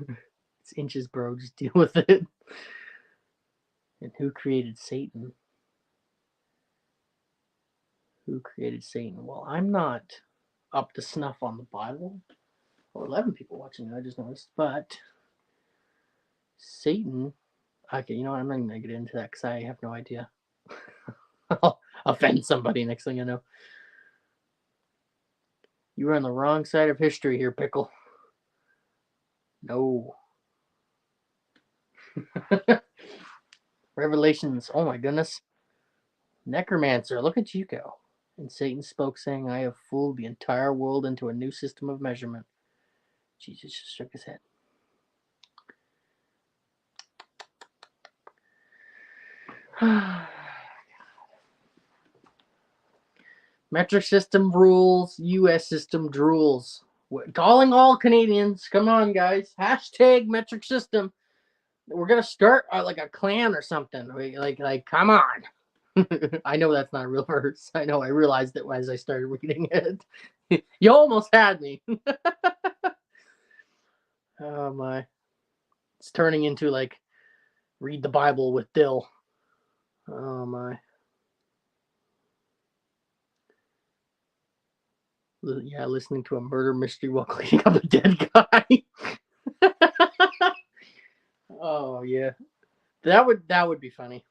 It's inches, bro. Just deal with it. And who created Satan? Who created Satan? Well, I'm not up to snuff on the Bible. Well, 11 people watching, I just noticed. But Satan. Okay, you know what? I'm not even going to get into that because I have no idea. I'll offend somebody next thing I know. You were on the wrong side of history here, Pickle. No. Revelations. Oh my goodness. Necromancer, look at you go. And Satan spoke, saying, I have fooled the entire world into a new system of measurement. Jesus just shook his head. Metric system rules, U.S. system drools. Calling all Canadians. Come on, guys. Hashtag metric system. We're going to start like a clan or something. Like, come on. I know that's not a real verse. I know. I realized it as I started reading it. You almost had me. Oh, my. It's turning into like read the Bible with Dill. Oh, my. Yeah, listening to a murder mystery while cleaning up a dead guy. Oh yeah, that would be funny.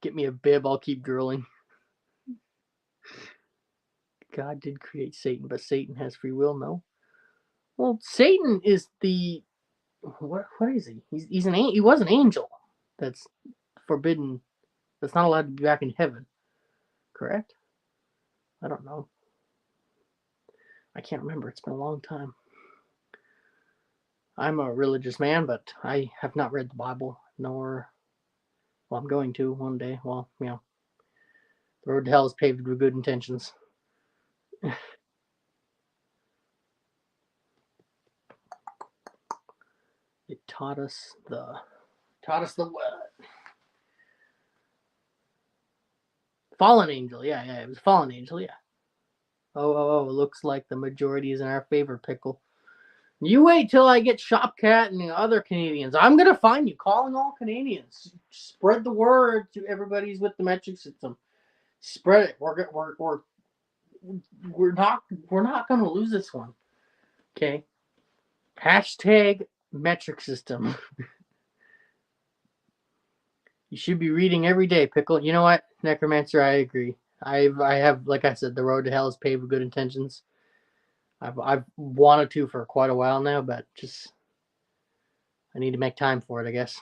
Get me a bib, I'll keep drilling. God did create Satan, but Satan has free will. No. Well, Satan is the what is he? He was an angel. That's forbidden. That's not allowed to be back in heaven. Correct? I don't know. I can't remember. It's been a long time. I'm a religious man, but I have not read the Bible, nor, well, I'm going to one day. Well, the road to hell is paved with good intentions. It taught us the what? Fallen angel. Yeah, it was a fallen angel. Yeah. Oh, looks like the majority is in our favor, Pickle. You wait till I get Shopcat and the other Canadians. I'm gonna find you, calling all Canadians. Spread the word to everybody's with the metric system. Spread it. We're not gonna lose this one. Okay. Hashtag metric system. You should be reading every day, Pickle. You know what, Necromancer? I agree. I have, like I said, the road to hell is paved with good intentions. I've wanted to for quite a while now, but just I need to make time for it, I guess.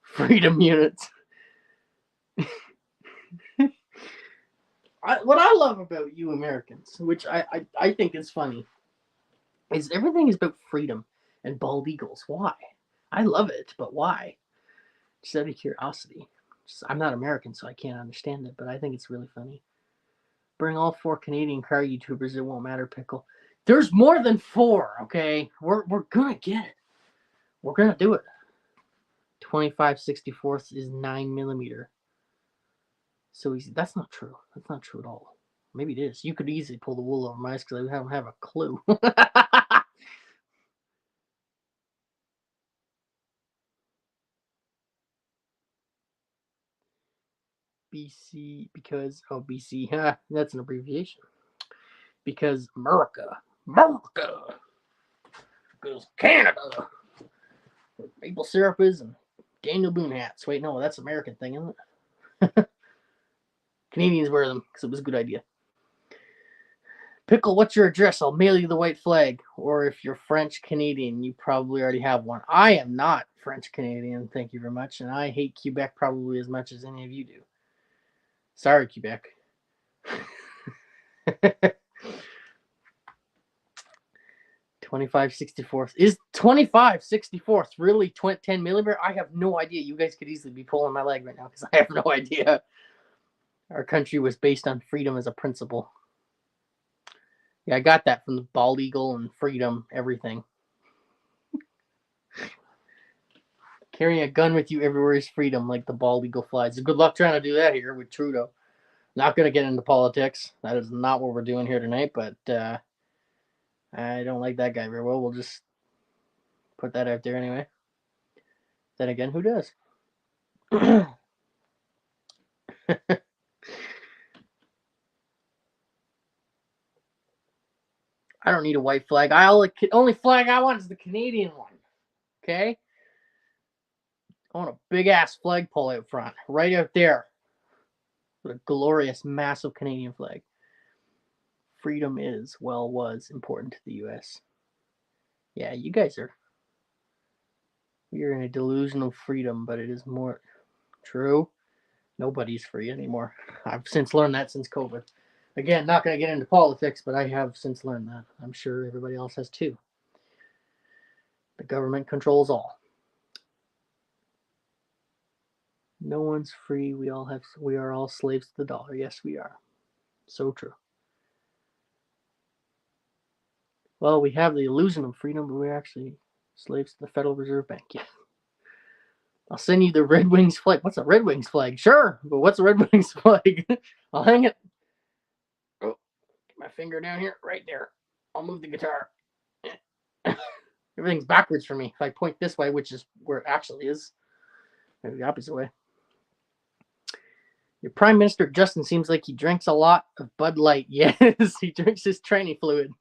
Freedom units. What I love about you Americans, which I think is funny, is everything is about freedom and bald eagles. Why? I love it, but why? Just out of curiosity. I'm not American, so I can't understand it, but I think it's really funny. Bring all 4 Canadian car YouTubers. It won't matter, Pickle. There's more than 4, okay? We're gonna get it. We're gonna do it. 25/64 is 9mm. So easy. That's not true. That's not true at all. Maybe it is. You could easily pull the wool over my eyes because I don't have a clue. BC, because BC, that's an abbreviation. Because America, because Canada. maple syrup is and Daniel Boone hats. Wait, no, that's an American thing, isn't it? Canadians wear them because it was a good idea. Pickle, what's your address? I'll mail you the white flag. Or if you're French Canadian, you probably already have one. I am not French Canadian, thank you very much, and I hate Quebec probably as much as any of you do. Sorry, Quebec. 25/64 is 25/64 really 10 millimeter? I have no idea. You guys could easily be pulling my leg right now because I have no idea. Our country was based on freedom as a principle. Yeah, I got that from the bald eagle and freedom, everything. Carrying a gun with you everywhere is freedom, like the bald eagle flies. Good luck trying to do that here with Trudeau. Not going to get into politics. That is not what we're doing here tonight, but I don't like that guy very well. We'll just put that out there anyway. Then again, who does? I don't need a white flag. Only flag I want is the Canadian one. Okay? I want a big ass flagpole out front, right out there. With a glorious, massive Canadian flag. Freedom is, well, was important to the U.S. Yeah, you guys are. You're in a delusion of freedom, but it is more true. Nobody's free anymore. I've since learned that since COVID. Again, not going to get into politics, but I have since learned that. I'm sure everybody else has too. The government controls all. No one's free. We are all slaves to the dollar. Yes, we are. So true. Well, we have the illusion of freedom, but we're actually slaves to the Federal Reserve Bank. Yeah. I'll send you the Red Wings flag. What's a Red Wings flag? Sure, but what's a Red Wings flag? I'll hang it. Oh, get my finger down here, right there. I'll move the guitar. Everything's backwards for me. If I point this way, which is where it actually is, maybe the opposite way. Your Prime Minister Justin seems like he drinks a lot of Bud Light. Yes, he drinks his tranny fluid.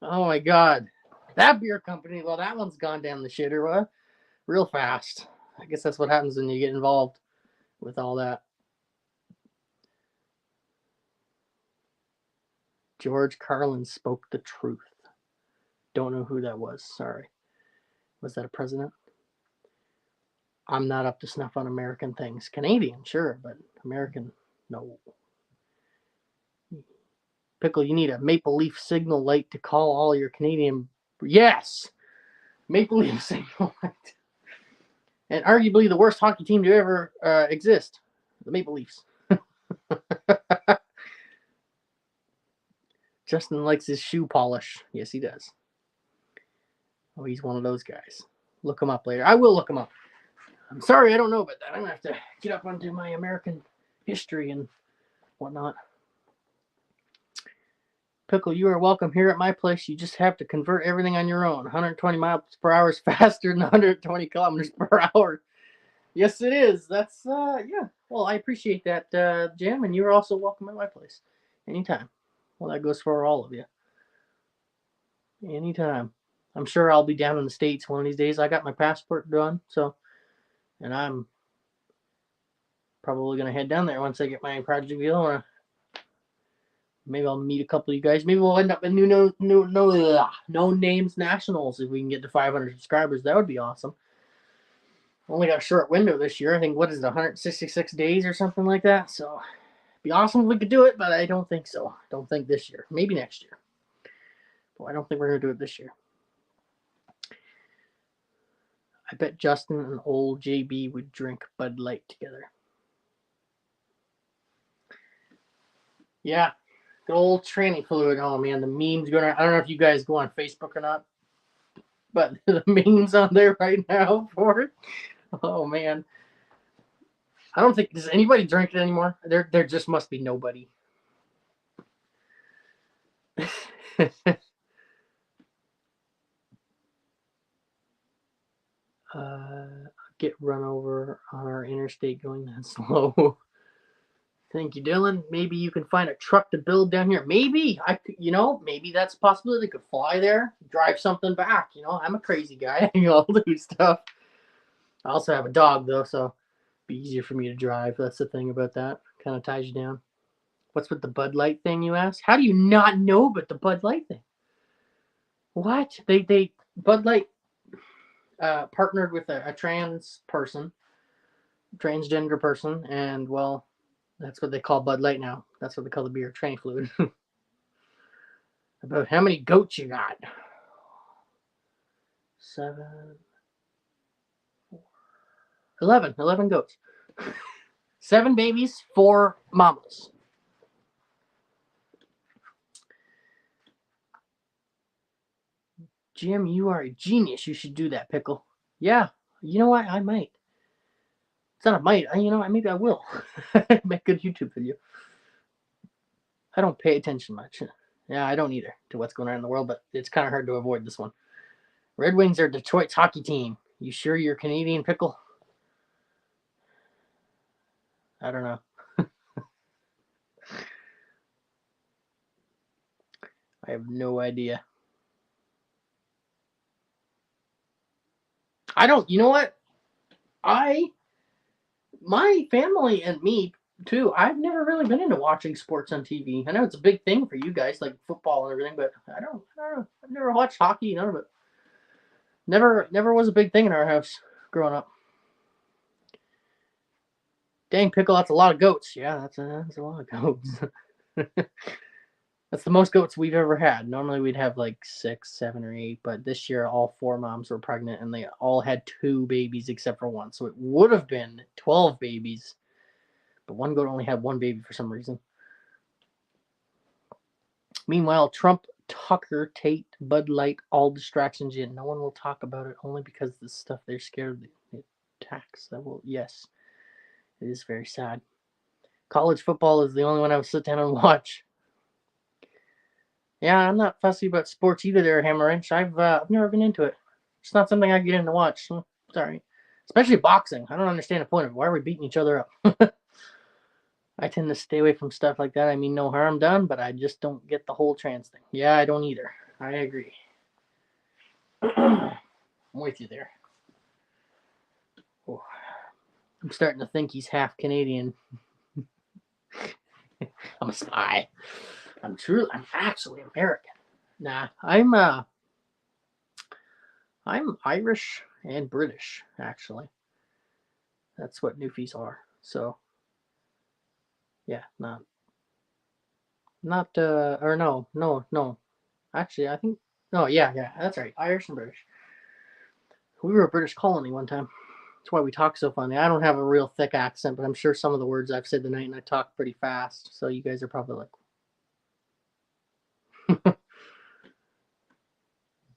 Oh my God. That beer company, well, that one's gone down the shitter real fast. I guess that's what happens when you get involved with all that. George Carlin spoke the truth. Don't know who that was. Sorry. Was that a president? I'm not up to snuff on American things. Canadian, sure, but American, no. Pickle, you need a maple leaf signal light to call all your Canadian. Yes! Maple leaf signal light. And arguably the worst hockey team to ever exist. The Maple Leafs. Justin likes his shoe polish. Yes, he does. Oh, he's one of those guys. Look him up later. I will look him up. I'm sorry, I don't know about that. I'm going to have to get up onto my American history and whatnot. Pickle, you are welcome here at my place. You just have to convert everything on your own. 120 miles per hour is faster than 120 kilometers per hour. Yes, it is. That's, yeah. Well, I appreciate that, Jim, and you're also welcome at my place. Anytime. Well, that goes for all of you. Anytime. I'm sure I'll be down in the States one of these days. I got my passport done, so, and I'm probably going to head down there once I get my project deal. Maybe I'll meet a couple of you guys. Maybe we'll end up in no names nationals if we can get to 500 subscribers. That would be awesome. Only got a short window this year. I think, what is it, 166 days or something like that? So it'd be awesome if we could do it, but I don't think so. Don't think this year. Maybe next year. But I don't think we're going to do it this year. I bet Justin and old JB would drink Bud Light together. Yeah. Good old tranny fluid. Oh, man, the memes going on. I don't know if you guys go on Facebook or not, but the memes on there right now for it. Oh, man. I don't think, does anybody drink it anymore? There just must be nobody. Get run over on our interstate going that slow. Thank you, Dylan. Maybe you can find a truck to build down here. Maybe I could, maybe that's a possibility. They could fly there, drive something back. I'm a crazy guy. I'll do stuff. I also have a dog though, so it'd be easier for me to drive. That's the thing about that. Kind of ties you down. What's with the Bud Light thing, you ask? How do you not know about the Bud Light thing? What? They Bud Light partnered with a transgender person, and well, that's what they call Bud Light now. That's what they call the beer, tranny fluid. About how many goats you got? 7, 4, 11. 11 goats. 7 babies, 4 mamas. Jim, you are a genius. You should do that, Pickle. Yeah, you know what? I might. It's not a might. Maybe I will. Make a good YouTube video. I don't pay attention much. Yeah, I don't either to what's going on in the world, but it's kind of hard to avoid this one. Red Wings are Detroit's hockey team. You sure you're Canadian, Pickle? I don't know. I have no idea. I don't. You know what? My family and me too. I've never really been into watching sports on TV. I know it's a big thing for you guys, like football and everything, but I don't know. I've never watched hockey. None of it. Never was a big thing in our house growing up. Dang, Pickle, that's a lot of goats. Yeah, that's a lot of goats. That's the most goats we've ever had. Normally we'd have like 6, 7, or 8, but this year all 4 moms were pregnant and they all had 2 babies except for one. So it would have been 12 babies, but one goat only had 1 baby for some reason. Meanwhile, Trump, Tucker, Tate, Bud Light, all distractions in. No one will talk about it only because the stuff they're scared of the attacks. That will, yes, it is very sad. College football is the only one I would sit down and watch. Yeah, I'm not fussy about sports either there, Hammerwrench. I've never been into it. It's not something I get in to watch. Sorry. Especially boxing. I don't understand the point of it. Why are we beating each other up? I tend to stay away from stuff like that. I mean, no harm done, but I just don't get the whole trans thing. Yeah, I don't either. I agree. I'm with you there. Oh, I'm starting to think he's half Canadian. I'm a spy. I'm actually American. Nah, I'm Irish and British, actually. That's what Newfies are. So, yeah, or no. Actually, I think, no, yeah, that's right. Irish and British. We were a British colony one time. That's why we talk so funny. I don't have a real thick accent, but I'm sure some of the words I've said tonight, and I talk pretty fast. So you guys are probably like,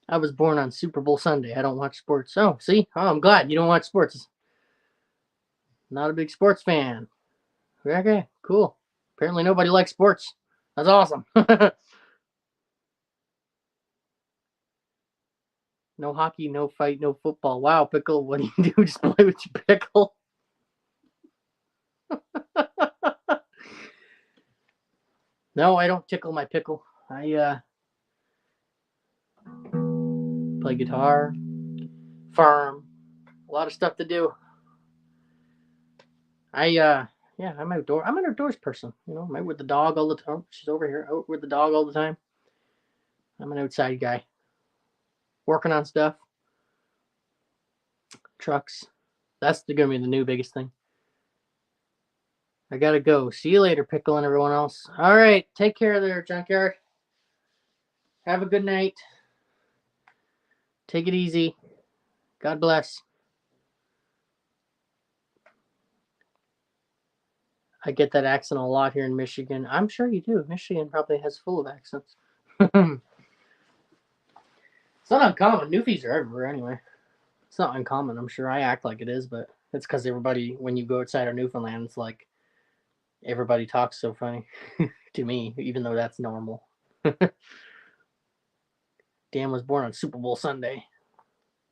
I was born on Super Bowl Sunday. I don't watch sports. Oh, see? Oh, I'm glad you don't watch sports. Not a big sports fan. Okay, cool. Apparently nobody likes sports. That's awesome. No hockey, no fight, no football. Wow, Pickle, what do you do? Just play with your pickle? No, I don't tickle my pickle. I play guitar, farm, a lot of stuff to do. Yeah, I'm an outdoors person. I'm out with the dog all the time. Oh, she's over here, out with the dog all the time. I'm an outside guy. Working on stuff. Trucks. That's gonna be the new biggest thing. I gotta go. See you later, Pickle and everyone else. All right, take care there, Junkyard. Have a good night. Take it easy. God bless. I get that accent a lot here in Michigan. I'm sure you do. Michigan probably has full of accents. It's not uncommon. Newfies are everywhere anyway. It's not uncommon. I'm sure I act like it is, but it's because everybody, when you go outside of Newfoundland, it's like everybody talks so funny to me, even though that's normal. Dan was born on Super Bowl Sunday.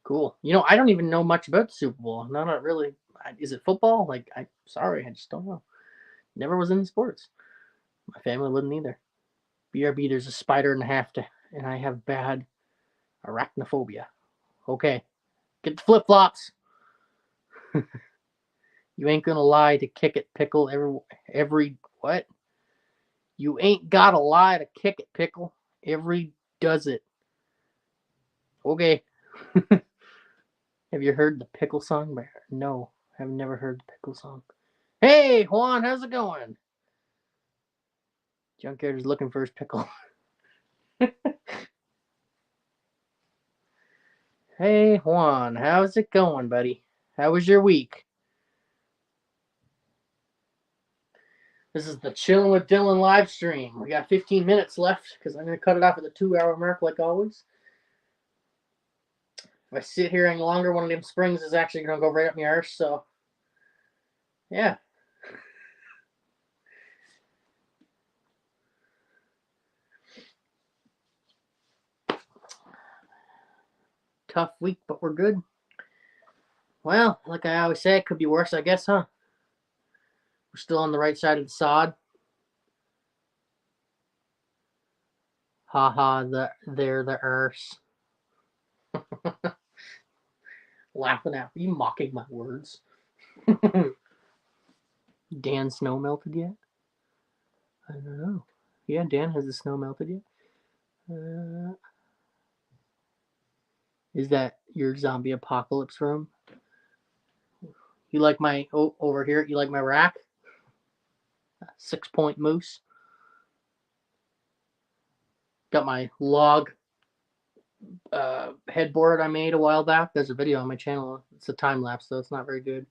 Cool. I don't even know much about the Super Bowl. Not really. Is it football? Sorry, I just don't know. Never was into sports. My family wouldn't either. BRB, there's a spider and and I have bad arachnophobia. Okay, get the flip flops. You ain't gonna lie to kick it, pickle. Every what? You ain't gotta lie to kick it, pickle. Every does it. Okay. Have you heard the pickle song? No, I've never heard the pickle song. Hey, Juan, how's it going? Junkyard is looking for his pickle. Hey, Juan, how's it going, buddy? How was your week? This is the Chillin' with Dylan live stream. We got 15 minutes left because I'm going to cut it off at the 2-hour mark like always. If I sit here any longer, one of them springs is actually going to go right up my arse, so yeah. Tough week, but we're good. Well, like I always say, it could be worse, I guess, huh? We're still on the right side of the sod. Haha, they're the arse. Laughing at me, mocking my words. Dan snow melted yet? I don't know. Yeah, Dan, has the snow melted yet? Is that your zombie apocalypse room? You like my over here? You like my rack? 6-point moose. Got my log headboard I made a while back. There's a video on my channel. It's a time lapse, so it's not very good.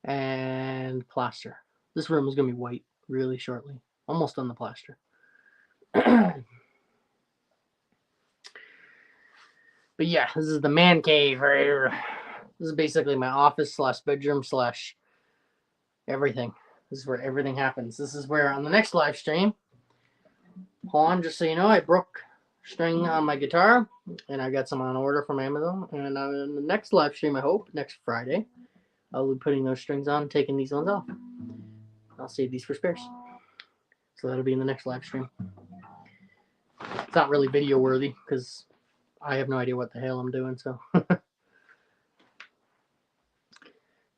And plaster. This room is gonna be white really shortly. Almost on the plaster. But yeah, this is the man cave right here. This is basically my office / bedroom / everything. This is where everything happens. This is where on the next live stream, hold on, just so you know, I broke string on my guitar and I got some on order from Amazon. And in the next live stream, I hope, next Friday, I'll be putting those strings on and taking these ones off. I'll save these for spares. So that'll be in the next live stream. It's not really video worthy because I have no idea what the hell I'm doing, so.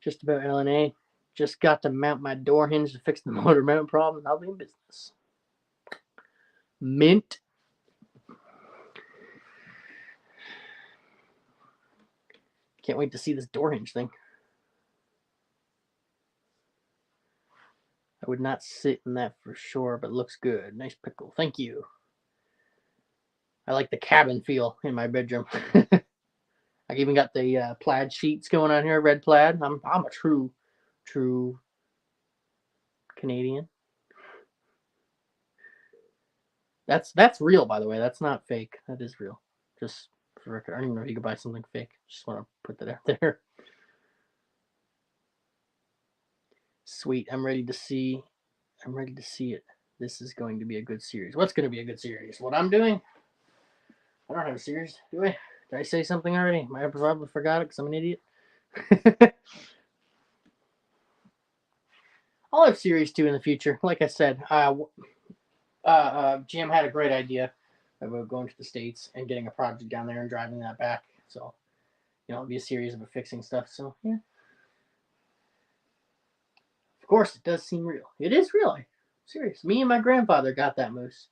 Just about LNA. Just got to mount my door hinge to fix the motor mount problem. I'll be in business. Mint. Can't wait to see this door hinge thing. I would not sit in that for sure, but looks good. Nice pickle. Thank you. I like the cabin feel in my bedroom. I even got the plaid sheets going on here, red plaid. I'm a true Canadian. That's real, by the way. That's not fake. That is real. Just for the record, I don't even know if you could buy something fake. Just want to put that out there. Sweet. I'm ready to see it. This is going to be a good series. What's going to be a good series? What I'm doing? I don't have a series, do I? Did I say something already? I probably forgot it because I'm an idiot. I'll have series 2 in the future. Like I said, Jim had a great idea about going to the States and getting a project down there and driving that back. So, it'll be a series of fixing stuff. So, yeah. Of course, it does seem real. It is real. I'm serious. Me and my grandfather got that moose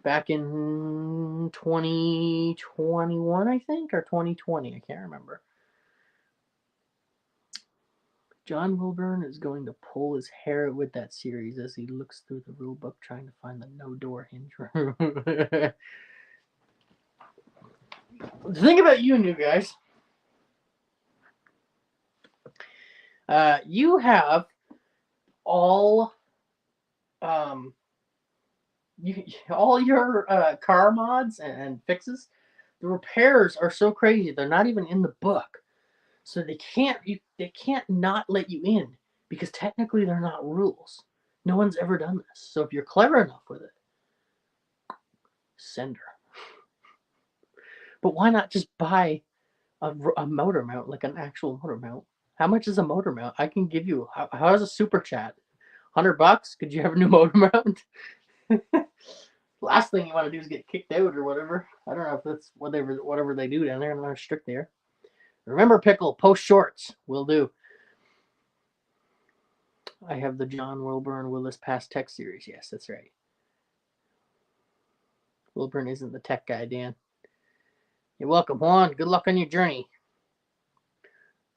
back in 2021, I think, or 2020. I can't remember. John Wilburn is going to pull his hair with that series as he looks through the rule book trying to find the no door hinge room. The thing about you new guys, you have all your car mods and fixes. The repairs are so crazy; they're not even in the book, so they can't not let you in because technically they're not rules. No one's ever done this. So if you're clever enough with it, send her. But why not just buy a motor mount, like an actual motor mount, How much is a motor mount? I can give you. How's a super chat? $100? Could you have a new motor mount? Last thing you want to do is get kicked out or whatever. I don't know if that's whatever they do down there. I don't know how strict they are. Remember, Pickle, post shorts. Will do. I have the John Wilburn Willis Past Tech series. Yes, that's right. Wilburn isn't the tech guy, Dan. You're welcome, Juan. Good luck on your journey.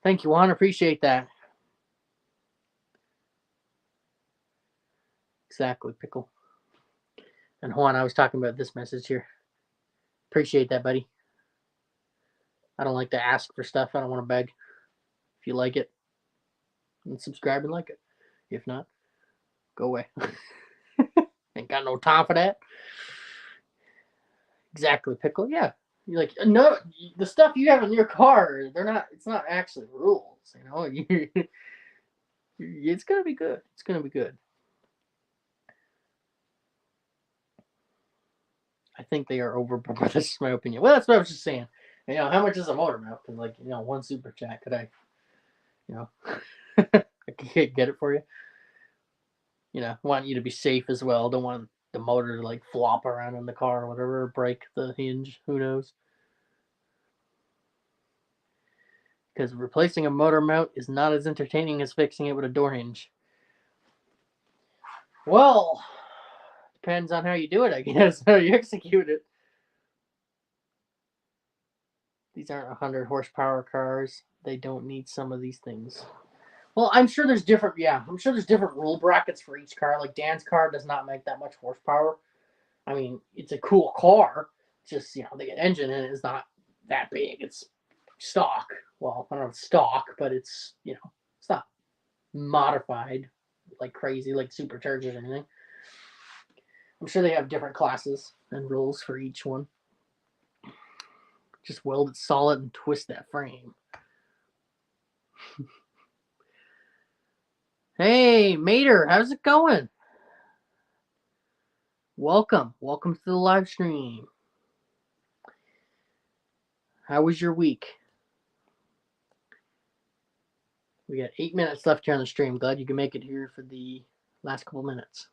Thank you, Juan. Appreciate that. Exactly, Pickle. And Juan, I was talking about this message here. Appreciate that, buddy. I don't like to ask for stuff. I don't want to beg. If you like it, then subscribe and like it. If not, go away. Ain't got no time for that. Exactly, Pickle. Yeah. You're like, no, the stuff you have in your car, it's not actually rules, you know? It's going to be good. It's going to be good. I think they are overboard. That's just my opinion. Well, that's what I was just saying. You know, how much is a motor mount? And like, you know, one super chat, could I, you know, I could get it for you. You know, want you to be safe as well. Don't want the motor to like flop around in the car or whatever, or break the hinge. Who knows? Because replacing a motor mount is not as entertaining as fixing it with a door hinge. Well, depends on how you do it, I guess, how you execute it. These aren't 100 horsepower cars. They don't need some of these things. Well, I'm sure there's different rule brackets for each car. Like Dan's car does not make that much horsepower. I mean, it's a cool car. It's just, you know, the engine in it is not that big. It's stock. Well, I don't know if it's stock, but it's, you know, it's not modified like crazy, like superchargers or anything. I'm sure they have different classes and rules for each one. Just weld it solid and twist that frame. Hey, Mater, how's it going? Welcome to the live stream. How was your week? We got 8 minutes left here on the stream. Glad you can make it here for the last couple minutes.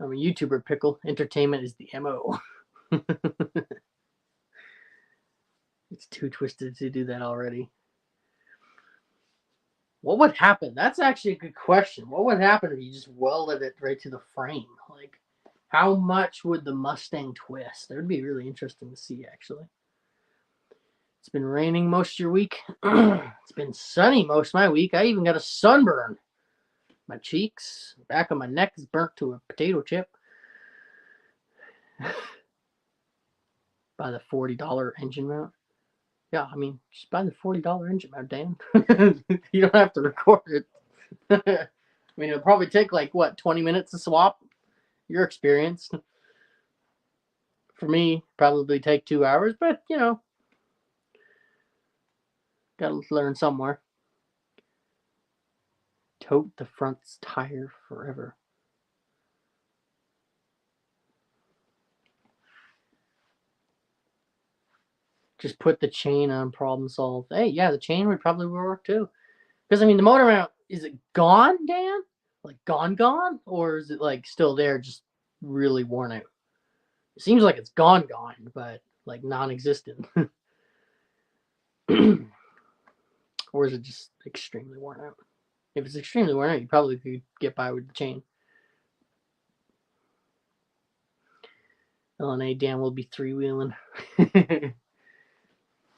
I'm a YouTuber, Pickle. Entertainment is the MO. It's too twisted to do that already. What would happen? That's actually a good question. What would happen if you just welded it right to the frame? Like, how much would the Mustang twist? That would be really interesting to see, actually. It's been raining most of your week. It's been sunny most of my week. I even got a sunburn. My cheeks, back of my neck is burnt to a potato chip. Buy the $40 engine mount. Yeah, I mean, just buy the $40 engine mount, Dan. You don't have to record it. I mean, it'll probably take like, what, 20 minutes to swap? Your experience. For me, probably take 2 hours, but, you know, gotta learn somewhere. Tote the front's tire forever. Just put the chain on, problem solved. Hey, yeah, the chain would probably work too. Because, I mean, the motor mount, is it gone, Dan? Like gone? Or is it like still there, just really worn out? It seems like it's gone, but like non-existent. Or is it just extremely worn out? If it's extremely worn out, you probably could get by with the chain. LNA Dan will be three-wheeling.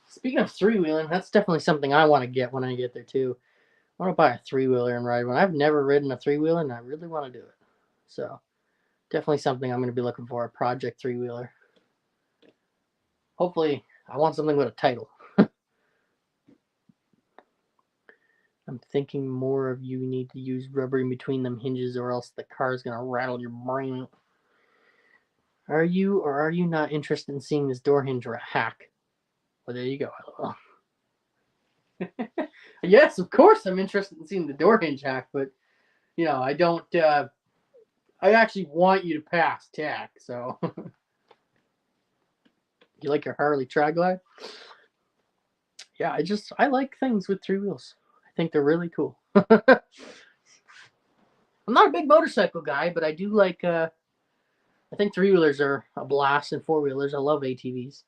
Speaking of three-wheeling, that's definitely something I want to get when I get there too. I want to buy a three-wheeler and ride one. I've never ridden a three-wheeler, and I really want to do it. So definitely something I'm going to be looking for, a project three-wheeler. Hopefully, I want something with a title. I'm thinking more of you need to use rubber in between them hinges or else the car's going to rattle your brain. Are you or are you not interested in seeing this door hinge hack? Well, there you go. Yes, of course I'm interested in seeing the door hinge hack, but, you know, I don't, I actually want you to pass tech, so. You like your Harley Tri-Glide? yeah, I like things with three wheels. I think they're really cool. I'm not a big motorcycle guy, but I do like. I think three wheelers are a blast, and four wheelers. I love ATVs.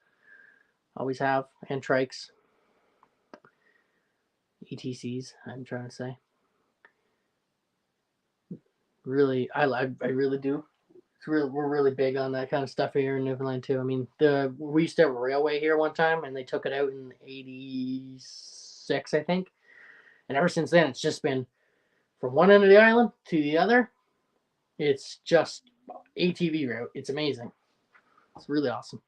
Always have, and trikes, ETCs. I'm trying to say. Really, I really do. We're really big on that kind of stuff here in Newfoundland too. I mean, we used to have a railway here one time, and they took it out in '86, I think. And ever since then, it's just been from one end of the island to the other. It's just ATV route. It's amazing. It's really awesome.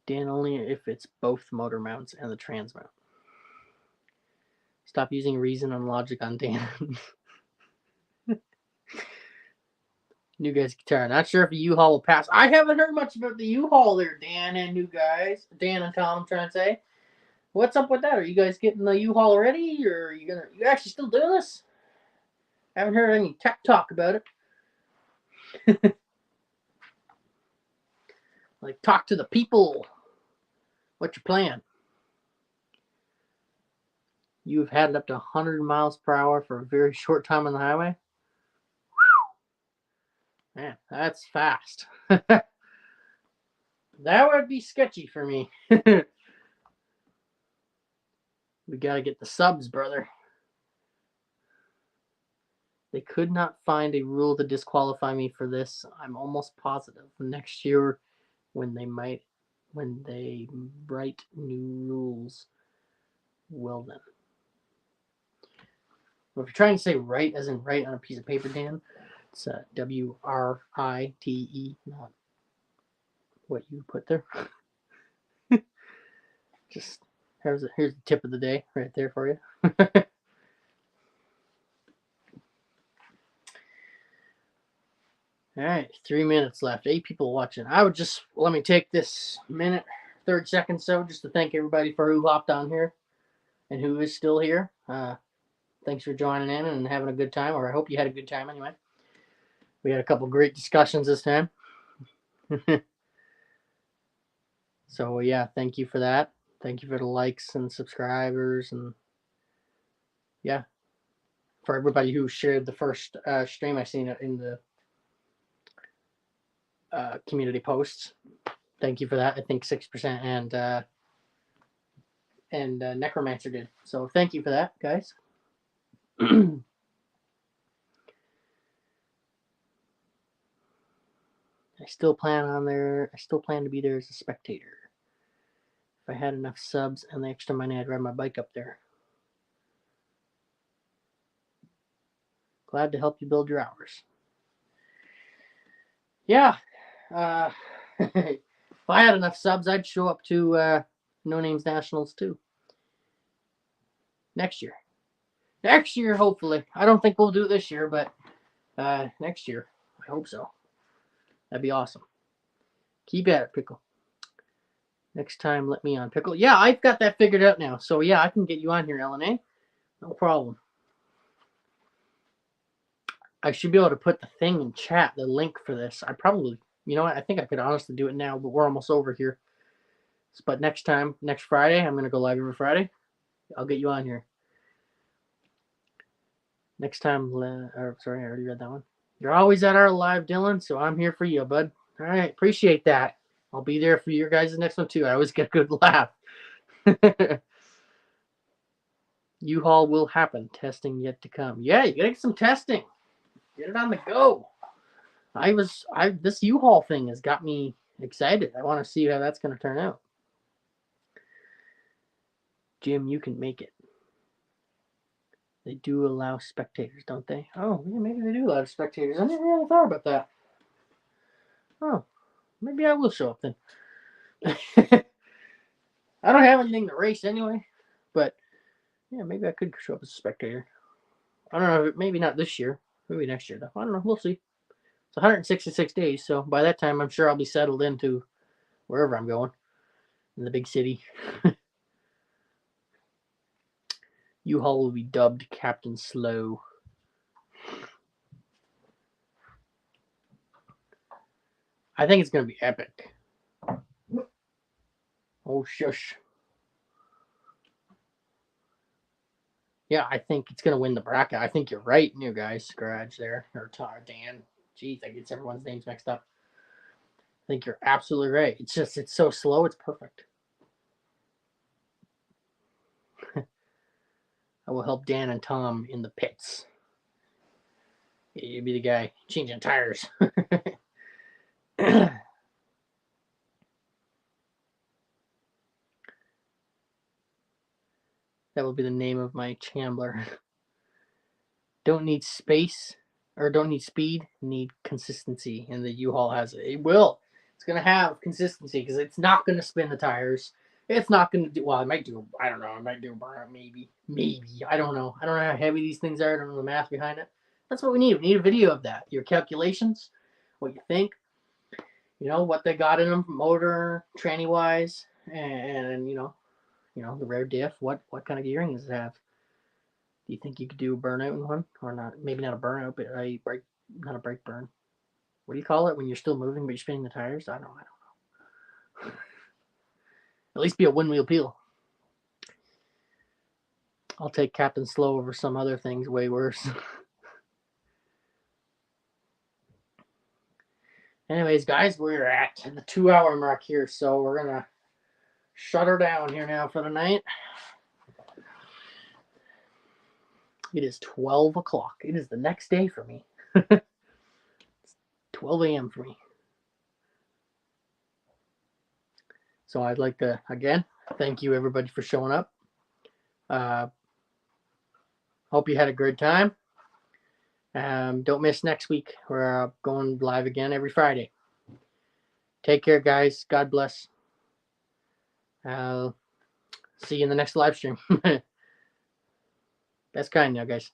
Dan, only if it's both motor mounts and the trans mount. Stop using reason and logic on Dan. New Guy's guitar. Not sure if a U-Haul will pass. I haven't heard much about the U-Haul there, Dan and New Guys. Dan and Tom, I'm trying to say. What's up with that? Are you guys getting the U-Haul already, or are you actually still doing this? I haven't heard any tech talk about it. Like, talk to the people. What's your plan? You've had it up to 100 miles per hour for a very short time on the highway? Whew. Man, that's fast. That would be sketchy for me. We gotta get the subs, brother. They could not find a rule to disqualify me for this. I'm almost positive next year when they write new rules. Well then. Well, if you're trying to say write as in write on a piece of paper, Dan, it's WRITE, not what you put there. Just here's the tip of the day right there for you. All right, 3 minutes left. 8 people watching. I would just let me take this minute, 30 seconds so just to thank everybody for who hopped on here and who is still here. Thanks for joining in and having a good time, or I hope you had a good time anyway. We had a couple great discussions this time. So yeah, thank you for that. Thank you for the likes and subscribers, and yeah, for everybody who shared the first stream I seen it in the community posts. Thank you for that. I think 6% and Necromancer did. So thank you for that, guys. I still plan to be there as a spectator. If I had enough subs and the extra money, I'd ride my bike up there. Glad to help you build your hours. Yeah. If I had enough subs, I'd show up to No Names Nationals too. Next year. Next year, hopefully. I don't think we'll do it this year, but next year. I hope so. That'd be awesome. Keep at it, Pickle. Next time, let me on, Pickle. Yeah, I've got that figured out now. So yeah, I can get you on here, LNA. No problem. I should be able to put the thing in chat, the link for this. I probably, you know what? I think I could honestly do it now, but we're almost over here. But next Friday, I'm going to go live every Friday. I'll get you on here. Next time, sorry, I already read that one. You're always at our live, Dylan, so I'm here for you, bud. All right, appreciate that. I'll be there for your guys' next one, too. I always get a good laugh. U-Haul will happen. Testing yet to come. Yeah, you gotta get some testing. Get it on the go. This U-Haul thing has got me excited. I want to see how that's going to turn out. Jim, you can make it. They do allow spectators, don't they? Oh, yeah, maybe they do allow spectators. I never really thought about that. Oh, maybe I will show up then. I don't have anything to race anyway, but yeah, maybe I could show up as a spectator. I don't know, maybe not this year. Maybe next year, though. I don't know. We'll see. It's 166 days, so by that time, I'm sure I'll be settled into wherever I'm going in the big city. U-Haul will be dubbed Captain Slow. I think it's going to be epic. Oh, shush. Yeah, I think it's gonna win the bracket. I think you're right, new guys garage there, or Dan. Jeez, I get everyone's names mixed up. I think you're absolutely right. It's just it's so slow. It's perfect. I will help Dan and Tom in the pits. You'd be the guy changing tires. That will be the name of my Chambler. Don't need space or don't need speed, need consistency. And the U-Haul has it. It will. It's going to have consistency because it's not going to spin the tires. It's not going to do, well, it might do, I don't know, it might do a burnout, maybe. Maybe. I don't know. I don't know how heavy these things are. I don't know the math behind it. That's what we need. We need a video of that. Your calculations, what you think, what they got in them, motor, tranny wise, and the rare diff. What kind of gearing does it have? Do you think you could do a burnout in one or not? Maybe not a burnout, but a brake, not a brake burn. What do you call it when you're still moving but you're spinning the tires? I don't know. At least be a one wheel peel. I'll take Captain Slow over some other things way worse. Anyways, guys, we're at the 2 hour mark here, so we're gonna shut her down here now for the night. It is 12 o'clock. It is the next day for me. 12 a.m. for me. So I'd like to, again, thank you everybody for showing up. Hope you had a good time. Don't miss next week. We're going live again every Friday. Take care, guys. God bless. See you in the next live stream. That's kind now, guys.